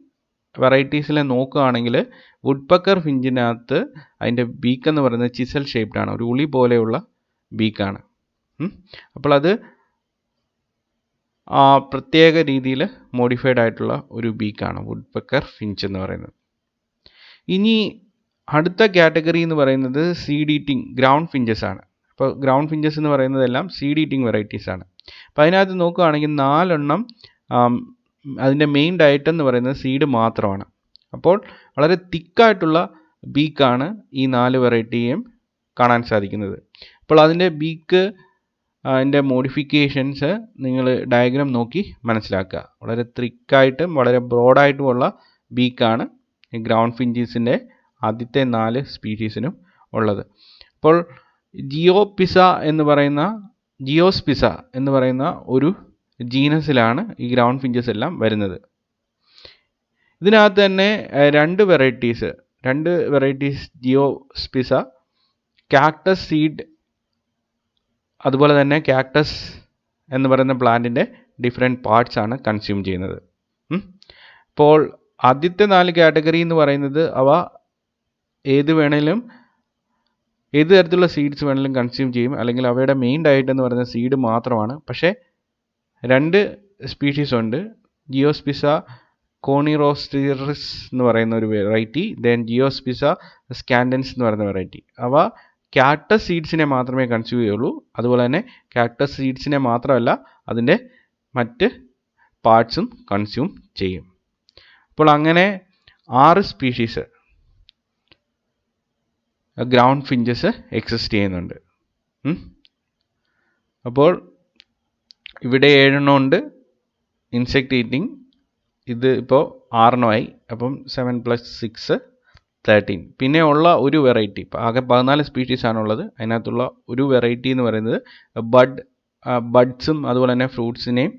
വെറൈറ്റീസിലെ നോക്കുകയാണെങ്കിൽ വുഡ്പക്കർ ഫിഞ്ചിനകത്ത് അതിൻ്റെ ബീക്ക് എന്ന് പറയുന്നത് ചിസൽ ഷേപ്ഡ് ആണ്, ഒരു ഉളി പോലെയുള്ള ബീക്കാണ്. അപ്പോൾ അത് പ്രത്യേക രീതിയിൽ മോഡിഫൈഡ് ആയിട്ടുള്ള ഒരു ബീക്കാണ് വുഡ്പക്കർ ഫിഞ്ച് എന്ന് പറയുന്നത്. ഇനി അടുത്ത കാറ്റഗറി എന്ന് പറയുന്നത് സീഡ് ഈറ്റിംഗ് ഗ്രൗണ്ട് ഫിഞ്ചസ് ആണ്. അപ്പോൾ ഗ്രൗണ്ട് ഫിഞ്ചസ് എന്ന് പറയുന്നതെല്ലാം സീഡ് ഈറ്റിംഗ് വെറൈറ്റീസ് ആണ്. അപ്പോൾ അതിനകത്ത് നോക്കുകയാണെങ്കിൽ 4 എണ്ണം അതിൻ്റെ മെയിൻ ഡയറ്റ് എന്ന് പറയുന്നത് സീഡ് മാത്രമാണ്. അപ്പോൾ വളരെ തിക്കായിട്ടുള്ള ബീക്കാണ് ഈ 4 വെറൈറ്റിയും കാണാൻ സാധിക്കുന്നത്. അപ്പോൾ അതിൻ്റെ ബീക്ക് അതിൻ്റെ മോഡിഫിക്കേഷൻസ് നിങ്ങൾ ഡയഗ്രാം നോക്കി മനസ്സിലാക്കുക. വളരെ തിക്കായിട്ടും വളരെ ബ്രോഡായിട്ടുമുള്ള ബീക്കാണ് ഈ ഗ്രൗണ്ട് ഫിഞ്ചസിൻ്റെ ആദ്യത്തെ 4 സ്പീഷീസിനും ഉള്ളത്. അപ്പോൾ ജിയോസ്പിസ എന്ന് പറയുന്ന ഒരു ജീനസിലാണ് ഈ ഗ്രൗണ്ട് ഫിഞ്ചസ് എല്ലാം വരുന്നത്. ഇതിനകത്ത് തന്നെ 2 വെറൈറ്റീസ് ജിയോസ്പിസ, കാക്ടസ് സീഡ്, അതുപോലെ തന്നെ കാക്ടസ് എന്ന് പറയുന്ന പ്ലാന്റിൻ്റെ ഡിഫറെൻറ്റ് പാർട്സ് ആണ് കൺസ്യൂം ചെയ്യുന്നത്. അപ്പോൾ ആദ്യത്തെ 4 കാറ്റഗറി എന്ന് പറയുന്നത് അവ ഏത് തരത്തിലുള്ള സീഡ്സ് വേണമെങ്കിലും കൺസ്യൂം ചെയ്യും, അല്ലെങ്കിൽ അവയുടെ മെയിൻ ഡയറ്റ് എന്ന് പറയുന്നത് സീഡ് മാത്രമാണ്. പക്ഷേ 2 സ്പീഷീസ് ഉണ്ട്, ജിയോസ്പിസ കോണിറോസ്റ്റിറിസ് എന്ന് പറയുന്ന ഒരു വെറൈറ്റി, ദെൻ ജിയോസ്പിസ സ്കാൻഡൻസ് എന്ന് പറയുന്ന വെറൈറ്റി. അവ കാക്ടസ് സീഡ്സിനെ മാത്രമേ കൺസ്യൂം ചെയ്യുള്ളൂ. അതുപോലെ തന്നെ കാക്ടസ് സീഡ്സിനെ മാത്രമല്ല അതിൻ്റെ മറ്റ് പാർട്സും കൺസ്യൂം ചെയ്യും. അപ്പോൾ അങ്ങനെ 6 സ്പീഷീസ് ഗ്രൗണ്ട് ഫിഞ്ചസ് എക്സിസ്റ്റ് ചെയ്യുന്നുണ്ട്. അപ്പോൾ ഇവിടെ 7 ഉണ്ട് ഇൻസെക്ട് ഈറ്റിംഗ്, ഇത് ഇപ്പോൾ 6 അപ്പം 7 + 6 13. പിന്നെ ഉള്ള ഒരു വെറൈറ്റി, ഇപ്പോൾ ആകെ 14 സ്പീഷീസാണുള്ളത്. അതിനകത്തുള്ള ഒരു വെറൈറ്റി എന്ന് പറയുന്നത് ബഡ്സും അതുപോലെ തന്നെ ഫ്രൂട്ട്സിനെയും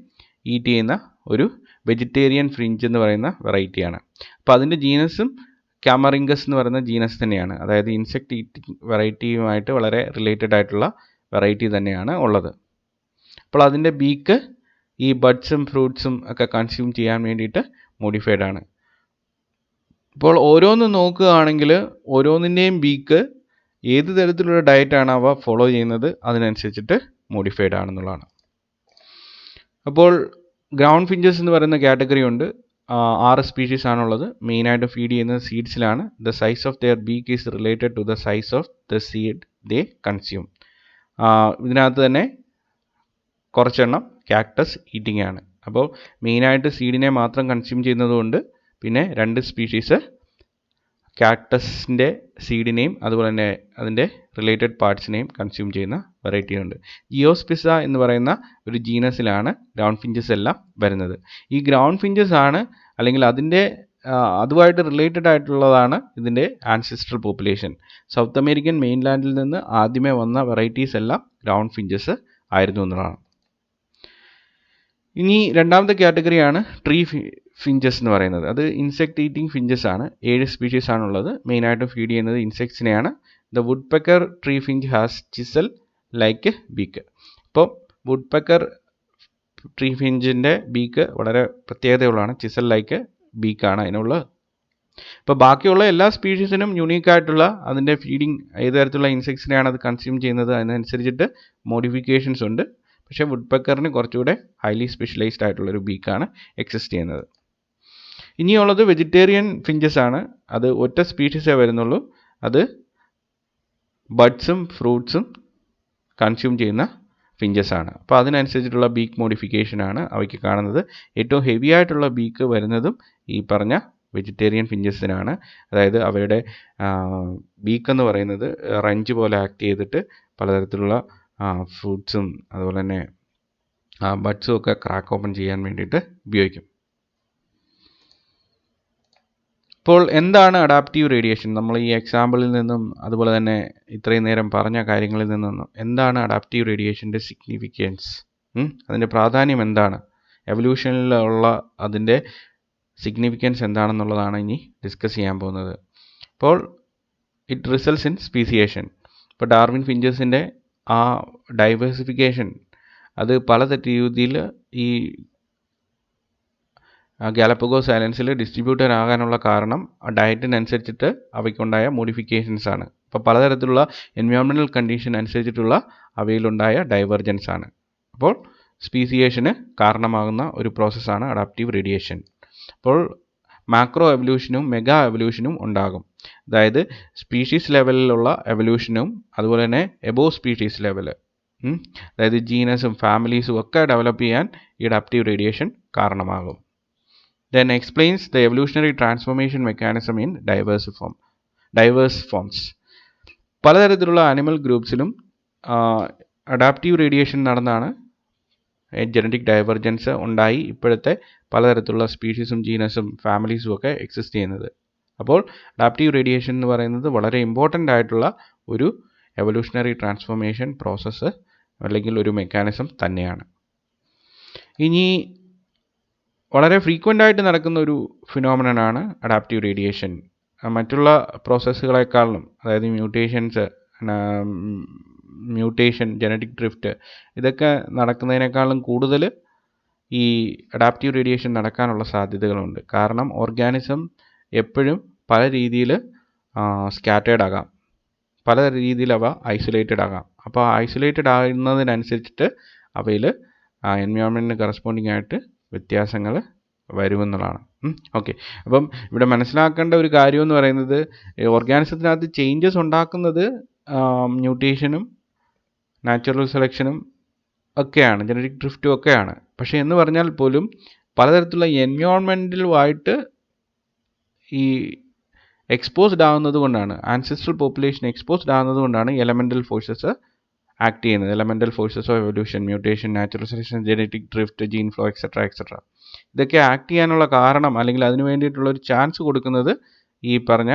ഈറ്റ് ചെയ്യുന്ന ഒരു വെജിറ്റേറിയൻ ഫ്രിഞ്ച് എന്ന് പറയുന്ന വെറൈറ്റിയാണ്. അപ്പോൾ അതിൻ്റെ ജീനസും കാമറിംഗസ് എന്ന് പറയുന്ന ജീനസ് തന്നെയാണ്, അതായത് ഇൻസെക്ട് ഈറ്റിംഗ് വെറൈറ്റിയുമായിട്ട് വളരെ റിലേറ്റഡ് ആയിട്ടുള്ള വെറൈറ്റി തന്നെയാണ് ഉള്ളത്. അപ്പോൾ അതിൻ്റെ ബീക്ക് ഈ ബഡ്സും ഫ്രൂട്ട്സും ഒക്കെ കൺസ്യൂം ചെയ്യാൻ വേണ്ടിയിട്ട് മോഡിഫൈഡ് ആണ്. ഇപ്പോൾ ഓരോന്ന് നോക്കുകയാണെങ്കിൽ ഓരോന്നിൻ്റെയും ബീക്ക് ഏത് തരത്തിലുള്ള ഡയറ്റാണ് അവ ഫോളോ ചെയ്യുന്നത് അതിനനുസരിച്ചിട്ട് മോഡിഫൈഡ് ആണെന്നുള്ളതാണ്. അപ്പോൾ ഗ്രൗണ്ട് ഫിഞ്ചസ് എന്ന് പറയുന്ന കാറ്റഗറി ഉണ്ട്. 6 സ്പീഷീസ് ആണുള്ളത്. മെയിനായിട്ട് ഫീഡ് ചെയ്യുന്നത് സീഡ്സിലാണ്. The size of their beak is related to the size of the seed they consume. ഇതിനകത്ത് തന്നെ കുറച്ചെണ്ണം കാക്ടസ് ഈറ്റിംഗ് ആണ്. അപ്പോൾ മെയിനായിട്ട് സീഡിനെ മാത്രം കൺസ്യൂം ചെയ്യുന്നതുകൊണ്ട് പിന്നെ 2 സ്പീഷീസ് കാക്ടസിൻ്റെ സീഡിനെയും അതുപോലെ തന്നെ അതിൻ്റെ റിലേറ്റഡ് പാർട്സിനെയും കൺസ്യൂം ചെയ്യുന്ന വെറൈറ്റി ഉണ്ട്. ജിയോസ്പിസ എന്ന് പറയുന്ന ഒരു ജീനസിലാണ് ഗ്രൗണ്ട് ഫിഞ്ചസ് എല്ലാം വരുന്നത്. ഈ ഗ്രൗണ്ട് ഫിഞ്ചസ് ആണ് അല്ലെങ്കിൽ അതിൻ്റെ അതുമായിട്ട് റിലേറ്റഡ് ആയിട്ടുള്ളതാണ് ഇതിൻ്റെ ആൻസിസ്ട്രൽ പോപ്പുലേഷൻ. സൗത്ത് അമേരിക്കൻ മെയിൻലാൻഡിൽ നിന്ന് ആദ്യമേ വന്ന വെറൈറ്റീസ് എല്ലാം ഗ്രൗണ്ട് ഫിഞ്ചസ് ആയിരുന്നു എന്നുള്ളതാണ്. ഇനി രണ്ടാമത്തെ കാറ്റഗറിയാണ് ട്രീ ഫിഞ്ചസ് എന്ന് പറയുന്നത്. അത് ഇൻസെക്ട് ഈറ്റിംഗ് ഫിഞ്ചസ് ആണ്. 7 സ്പീഷീസ് ആണുള്ളത്. മെയിനായിട്ട് ഫീഡ് ചെയ്യുന്നത് ഇൻസെക്ട്സിനെയാണ്. The woodpecker tree finch has chisel like beak. ഇപ്പോൾ വുഡ്പെക്കർ ട്രീ ഫിഞ്ചിൻ്റെ ബീക്ക് വളരെ പ്രത്യേകതയുള്ളതാണ്. Chisel like ബീക്കാണ് അതിനുള്ളത്. ഇപ്പോൾ ബാക്കിയുള്ള എല്ലാ സ്പീഷീസിനും യുണീക്കായിട്ടുള്ള അതിൻ്റെ ഫീഡിങ് ഏത് തരത്തിലുള്ള ഇൻസെക്ട്സിനെയാണ് അത് കൺസ്യൂം ചെയ്യുന്നത് അതിനനുസരിച്ചിട്ട് മോഡിഫിക്കേഷൻസ് ഉണ്ട്. പക്ഷേ വുഡ്പെക്കറിന് കുറച്ചുകൂടെ ഹൈലി സ്പെഷ്യലൈസ്ഡ് ആയിട്ടുള്ളൊരു ബീക്കാണ് എക്സിസ്റ്റ് ചെയ്യുന്നത്. ഇനിയുള്ളത് വെജിറ്റേറിയൻ ഫിഞ്ചസ് ആണ്. അത് ഒറ്റ സ്പീഷീസേ വരുന്നുള്ളൂ. അത് ബഡ്സും ഫ്രൂട്ട്സും കൺസ്യൂം ചെയ്യുന്ന ഫിഞ്ചസ് ആണ്. അപ്പോൾ അതിനനുസരിച്ചിട്ടുള്ള ബീക്ക് മോഡിഫിക്കേഷൻ ആണ് അവയ്ക്ക് കാണുന്നത്. ഏറ്റവും ഹെവി ആയിട്ടുള്ള ബീക്ക് വരുന്നതും ഈ പറഞ്ഞ വെജിറ്റേറിയൻ ഫിഞ്ചസിനാണ്. അതായത് അവയുടെ ബീക്ക് എന്ന് പറയുന്നത് റഞ്ച് പോലെ ആക്ട് ചെയ്തിട്ട് പലതരത്തിലുള്ള ഫ്രൂട്ട്സും അതുപോലെ തന്നെ ബഡ്സും ഒക്കെ ക്രാക്ക് ഓപ്പൺ ചെയ്യാൻ വേണ്ടിയിട്ട് ഉപയോഗിക്കും. ഇപ്പോൾ എന്താണ് അഡാപ്റ്റീവ് റേഡിയേഷൻ? നമ്മൾ ഈ എക്സാമ്പിളിൽ നിന്നും അതുപോലെ തന്നെ ഇത്രയും നേരം പറഞ്ഞ കാര്യങ്ങളിൽ നിന്നും എന്താണ് അഡാപ്റ്റീവ് റേഡിയേഷൻ്റെ സിഗ്നിഫിക്കൻസ്, അതിൻ്റെ പ്രാധാന്യം എന്താണ്, എവല്യൂഷനിലുള്ള അതിൻ്റെ സിഗ്നിഫിക്കൻസ് എന്താണെന്നുള്ളതാണ് ഇനി ഡിസ്കസ് ചെയ്യാൻ പോകുന്നത്. അപ്പോൾ ഇറ്റ് റിസൾട്ട്സ് ഇൻ സ്പീസിയേഷൻ. ഇപ്പോൾ ഡാർവിൻ ഫിഞ്ചസിൻ്റെ ആ ഡൈവേഴ്സിഫിക്കേഷൻ അത് പല രീതിയിൽ ഈ ഗാലപ്പഗോസ് ഐലൻഡ്സിൽ ഡിസ്ട്രിബ്യൂട്ടഡ് ആകാനുള്ള കാരണം ഡയറ്റിനനുസരിച്ചിട്ട് അവയ്ക്കുണ്ടായ മോഡിഫിക്കേഷൻസ് ആണ്. അപ്പോൾ പലതരത്തിലുള്ള എൻവയോൺമെൻറ്റൽ കണ്ടീഷൻ അനുസരിച്ചിട്ടുള്ള അവയിലുണ്ടായ ഡൈവർജൻസ് ആണ്. അപ്പോൾ സ്പീസിയേഷന് കാരണമാകുന്ന ഒരു പ്രോസസ്സാണ് അഡാപ്റ്റീവ് റേഡിയേഷൻ. അപ്പോൾ മാക്രോ എവല്യൂഷനും മെഗാ എവല്യൂഷനും ഉണ്ടാകും. അതായത് സ്പീഷീസ് ലെവലിലുള്ള എവല്യൂഷനും അതുപോലെ തന്നെ എബോവ് സ്പീഷീസ് ലെവൽ, അതായത് ജീനസും ഫാമിലീസും ഒക്കെ ഡെവലപ്പ് ചെയ്യാൻ ഈ അഡാപ്റ്റീവ് റേഡിയേഷൻ കാരണമാകും. Then explains the evolutionary transformation mechanism in diverse forms. പലതരത്തിലുള്ള ആനിമൽ ഗ്രൂപ്പ്സിലും അഡാപ്റ്റീവ് റേഡിയേഷൻ നടന്നാണ് ജനറ്റിക് ഡൈവർജൻസ് ഉണ്ടായി ഇപ്പോഴത്തെ പലതരത്തിലുള്ള സ്പീഷീസും ജീനസും ഫാമിലീസും ഒക്കെ എക്സിസ്റ്റ് ചെയ്യുന്നത്. അപ്പോൾ അഡാപ്റ്റീവ് റേഡിയേഷൻ എന്ന് പറയുന്നത് വളരെ ഇമ്പോർട്ടൻ്റ് ആയിട്ടുള്ള ഒരു എവല്യൂഷണറി ട്രാൻസ്ഫോർമേഷൻ പ്രോസസ്സ് അല്ലെങ്കിൽ ഒരു മെക്കാനിസം തന്നെയാണ്. ഇനി വളരെ ഫ്രീക്വൻ്റ് ആയിട്ട് നടക്കുന്ന ഒരു ഫിനോമിനനാണ് അഡാപ്റ്റീവ് റേഡിയേഷൻ. മറ്റുള്ള പ്രോസസ്സുകളെക്കാളും, അതായത് മ്യൂട്ടേഷൻ, ജനറ്റിക് ഡ്രിഫ്റ്റ് ഇതൊക്കെ നടക്കുന്നതിനേക്കാളും കൂടുതൽ ഈ അഡാപ്റ്റീവ് റേഡിയേഷൻ നടക്കാനുള്ള സാധ്യതകളുണ്ട്. കാരണം ഓർഗാനിസം എപ്പോഴും പല രീതിയിൽ സ്കാറ്റേർഡ് ആകാം, പല രീതിയിൽ അവ ഐസൊലേറ്റഡ് ആകാം. അപ്പോൾ ഐസൊലേറ്റഡ് ആകുന്നതിനനുസരിച്ചിട്ട് അവയിൽ എൻവയോൺമെൻറ്റിന് കറസ്പോണ്ടിങ് ആയിട്ട് വ്യത്യാസങ്ങൾ വരുമെന്നുള്ളതാണ്. ഓക്കെ, അപ്പം ഇവിടെ മനസ്സിലാക്കേണ്ട ഒരു കാര്യം എന്ന് പറയുന്നത് ഓർഗാനിസത്തിനകത്ത് ചേഞ്ചസ് ഉണ്ടാക്കുന്നത് മ്യൂട്ടേഷനും നാച്ചുറൽ സെലക്ഷനും ഒക്കെയാണ്, ജനറ്റിക് ഡ്രിഫ്റ്റും ഒക്കെയാണ്. പക്ഷേ എന്ന് പറഞ്ഞാൽ പോലും പലതരത്തിലുള്ള എൻവയോൺമെൻറ്റലുമായിട്ട് ഈ എക്സ്പോസ്ഡ് ആകുന്നത് കൊണ്ടാണ്, ആൻസിസ്ട്രൽ പോപ്പുലേഷൻ എക്സ്പോസ്ഡ് ആകുന്നത് കൊണ്ടാണ് എലമെൻ്റൽ ഫോഴ്സസ് ആക്ട് ചെയ്യുന്നത്. Elemental forces of evolution, mutation, natural selection, genetic drift, gene flow etcetera ഇതൊക്കെ ആക്ട് ചെയ്യാനുള്ള കാരണം അല്ലെങ്കിൽ അതിന് വേണ്ടിയിട്ടുള്ള ഒരു ചാൻസ് കൊടുക്കുന്നത് ഈ പറഞ്ഞ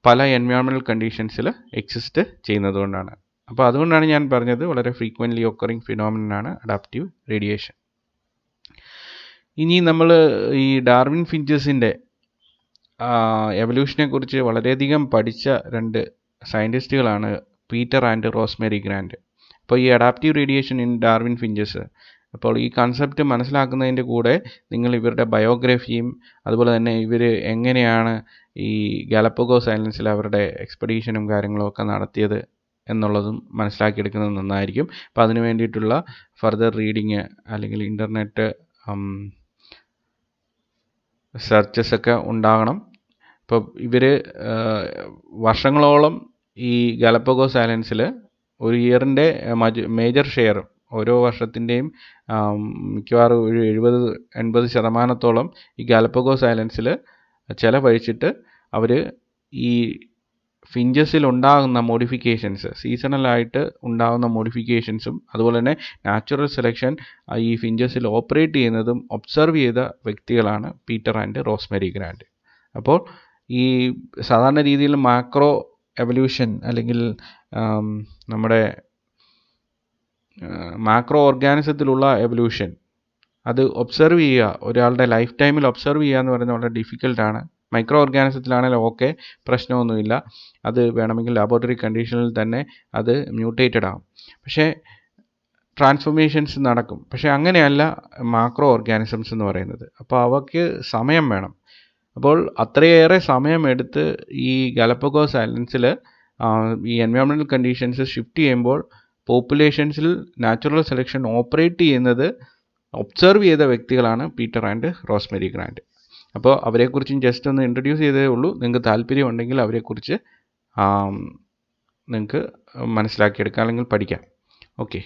പല എൻവയോൺമെൻറ്റൽ കണ്ടീഷൻസിൽ എക്സിസ്റ്റ് ചെയ്യുന്നത് കൊണ്ടാണ്. അപ്പോൾ അതുകൊണ്ടാണ് ഞാൻ പറഞ്ഞത് വളരെ ഫ്രീക്വൻ്റ്ലി ഒക്കറിങ് ഫിനോമിനനാണ് അഡാപ്റ്റീവ് റേഡിയേഷൻ. ഇനി നമ്മൾ ഈ ഡാർവിൻ ഫിഞ്ചസിൻ്റെ എവല്യൂഷനെ കുറിച്ച് വളരെയധികം പഠിച്ച 2 സയൻറ്റിസ്റ്റുകളാണ് പീറ്റർ ആൻഡ് റോസ്മെറി ഗ്രാൻഡ്. അപ്പോൾ ഈ adaptive radiation in Darwin finches അപ്പോൾ ഈ കൺസെപ്റ്റ് മനസ്സിലാക്കുന്നതിൻ്റെ കൂടെ നിങ്ങൾ ഇവരുടെ ബയോഗ്രഫിയും അതുപോലെ തന്നെ ഇവർ എങ്ങനെയാണ് ഈ ഗാലപ്പഗോസ് ഐലൻഡ്സിൽ അവരുടെ എക്സ്പെഡീഷനും കാര്യങ്ങളും ഒക്കെ നടത്തിയത് എന്നുള്ളതും മനസ്സിലാക്കിയെടുക്കുന്നത് നന്നായിരിക്കും. അപ്പോൾ അതിന് വേണ്ടിയിട്ടുള്ള ഫർദർ റീഡിങ് അല്ലെങ്കിൽ ഇൻ്റർനെറ്റ് സെർച്ചസ് ഒക്കെ ഉണ്ടാകണം. ഇപ്പോൾ ഇവർ വർഷങ്ങളോളം ഈ ഗാലപ്പഗോസ് ഐലൻഡ്സിൽ ഒരു ഇയറിൻ്റെ മേജർ ഷെയർ ഓരോ വർഷത്തിൻ്റെയും മിക്കവാറും ഒരു 70-80% ഈ ഗാലപ്പഗോസ് ഐലൻഡ്സിൽ ചിലവഴിച്ചിട്ട് അവർ ഈ ഫിഞ്ചസിൽ ഉണ്ടാകുന്ന മോഡിഫിക്കേഷൻസ്, സീസണലായിട്ട് ഉണ്ടാകുന്ന മോഡിഫിക്കേഷൻസും അതുപോലെ തന്നെ നാച്ചുറൽ സെലക്ഷൻ ഈ ഫിഞ്ചസിൽ ഓപ്പറേറ്റ് ചെയ്യുന്നതും ഒബ്സർവ് ചെയ്ത വ്യക്തികളാണ് പീറ്റർ ആൻഡ് റോസ്മെരി ഗ്രാൻഡ്. അപ്പോൾ ഈ സാധാരണ രീതിയിൽ മാക്രോ എവല്യൂഷൻ അല്ലെങ്കിൽ നമ്മുടെ മാക്രോ ഓർഗാനിസത്തിലുള്ള എവല്യൂഷൻ അത് ഒബ്സർവ് ചെയ്യുക, ഒരാളുടെ ലൈഫ് ടൈമിൽ ഒബ്സർവ് ചെയ്യുക എന്ന് പറയുന്നത് വളരെ ഡിഫിക്കൽട്ടാണ്. മൈക്രോ ഓർഗാനിസത്തിലാണെങ്കിൽ ഓക്കെ, പ്രശ്നമൊന്നുമില്ല, അത് വേണമെങ്കിൽ ലാബോറട്ടറി കണ്ടീഷനിൽ തന്നെ അത് മ്യൂട്ടേറ്റഡ് ആകും, പക്ഷേ ട്രാൻസ്ഫോർമേഷൻസ് നടക്കും. പക്ഷേ അങ്ങനെയല്ല മാക്രോ ഓർഗാനിസംസ് എന്ന് പറയുന്നത്. അപ്പോൾ അവയ്ക്ക് സമയം വേണം. അപ്പോൾ അത്രയേറെ സമയമെടുത്ത് ഈ ഗാലപ്പഗോസ് ഐലൻഡ്സിൽ ഈ എൻവയോൺമെൻറ്റൽ കണ്ടീഷൻസ് ഷിഫ്റ്റ് ചെയ്യുമ്പോൾ പോപ്പുലേഷൻസിൽ നാച്ചുറൽ സെലക്ഷൻ ഓപ്പറേറ്റ് ചെയ്യുന്നത് ഒബ്സർവ് ചെയ്ത വ്യക്തികളാണ് പീറ്റർ ആൻഡ് റോസ്മെരി ഗ്രാൻഡ്. അപ്പോൾ അവരെക്കുറിച്ചും ജസ്റ്റ് ഒന്ന് ഇൻട്രൊഡ്യൂസ് ചെയ്തേ ഉള്ളൂ. നിങ്ങൾക്ക് താല്പര്യം ഉണ്ടെങ്കിൽ അവരെക്കുറിച്ച് നിങ്ങൾക്ക് മനസ്സിലാക്കിയെടുക്കാം അല്ലെങ്കിൽ പഠിക്കാം. ഓക്കെ.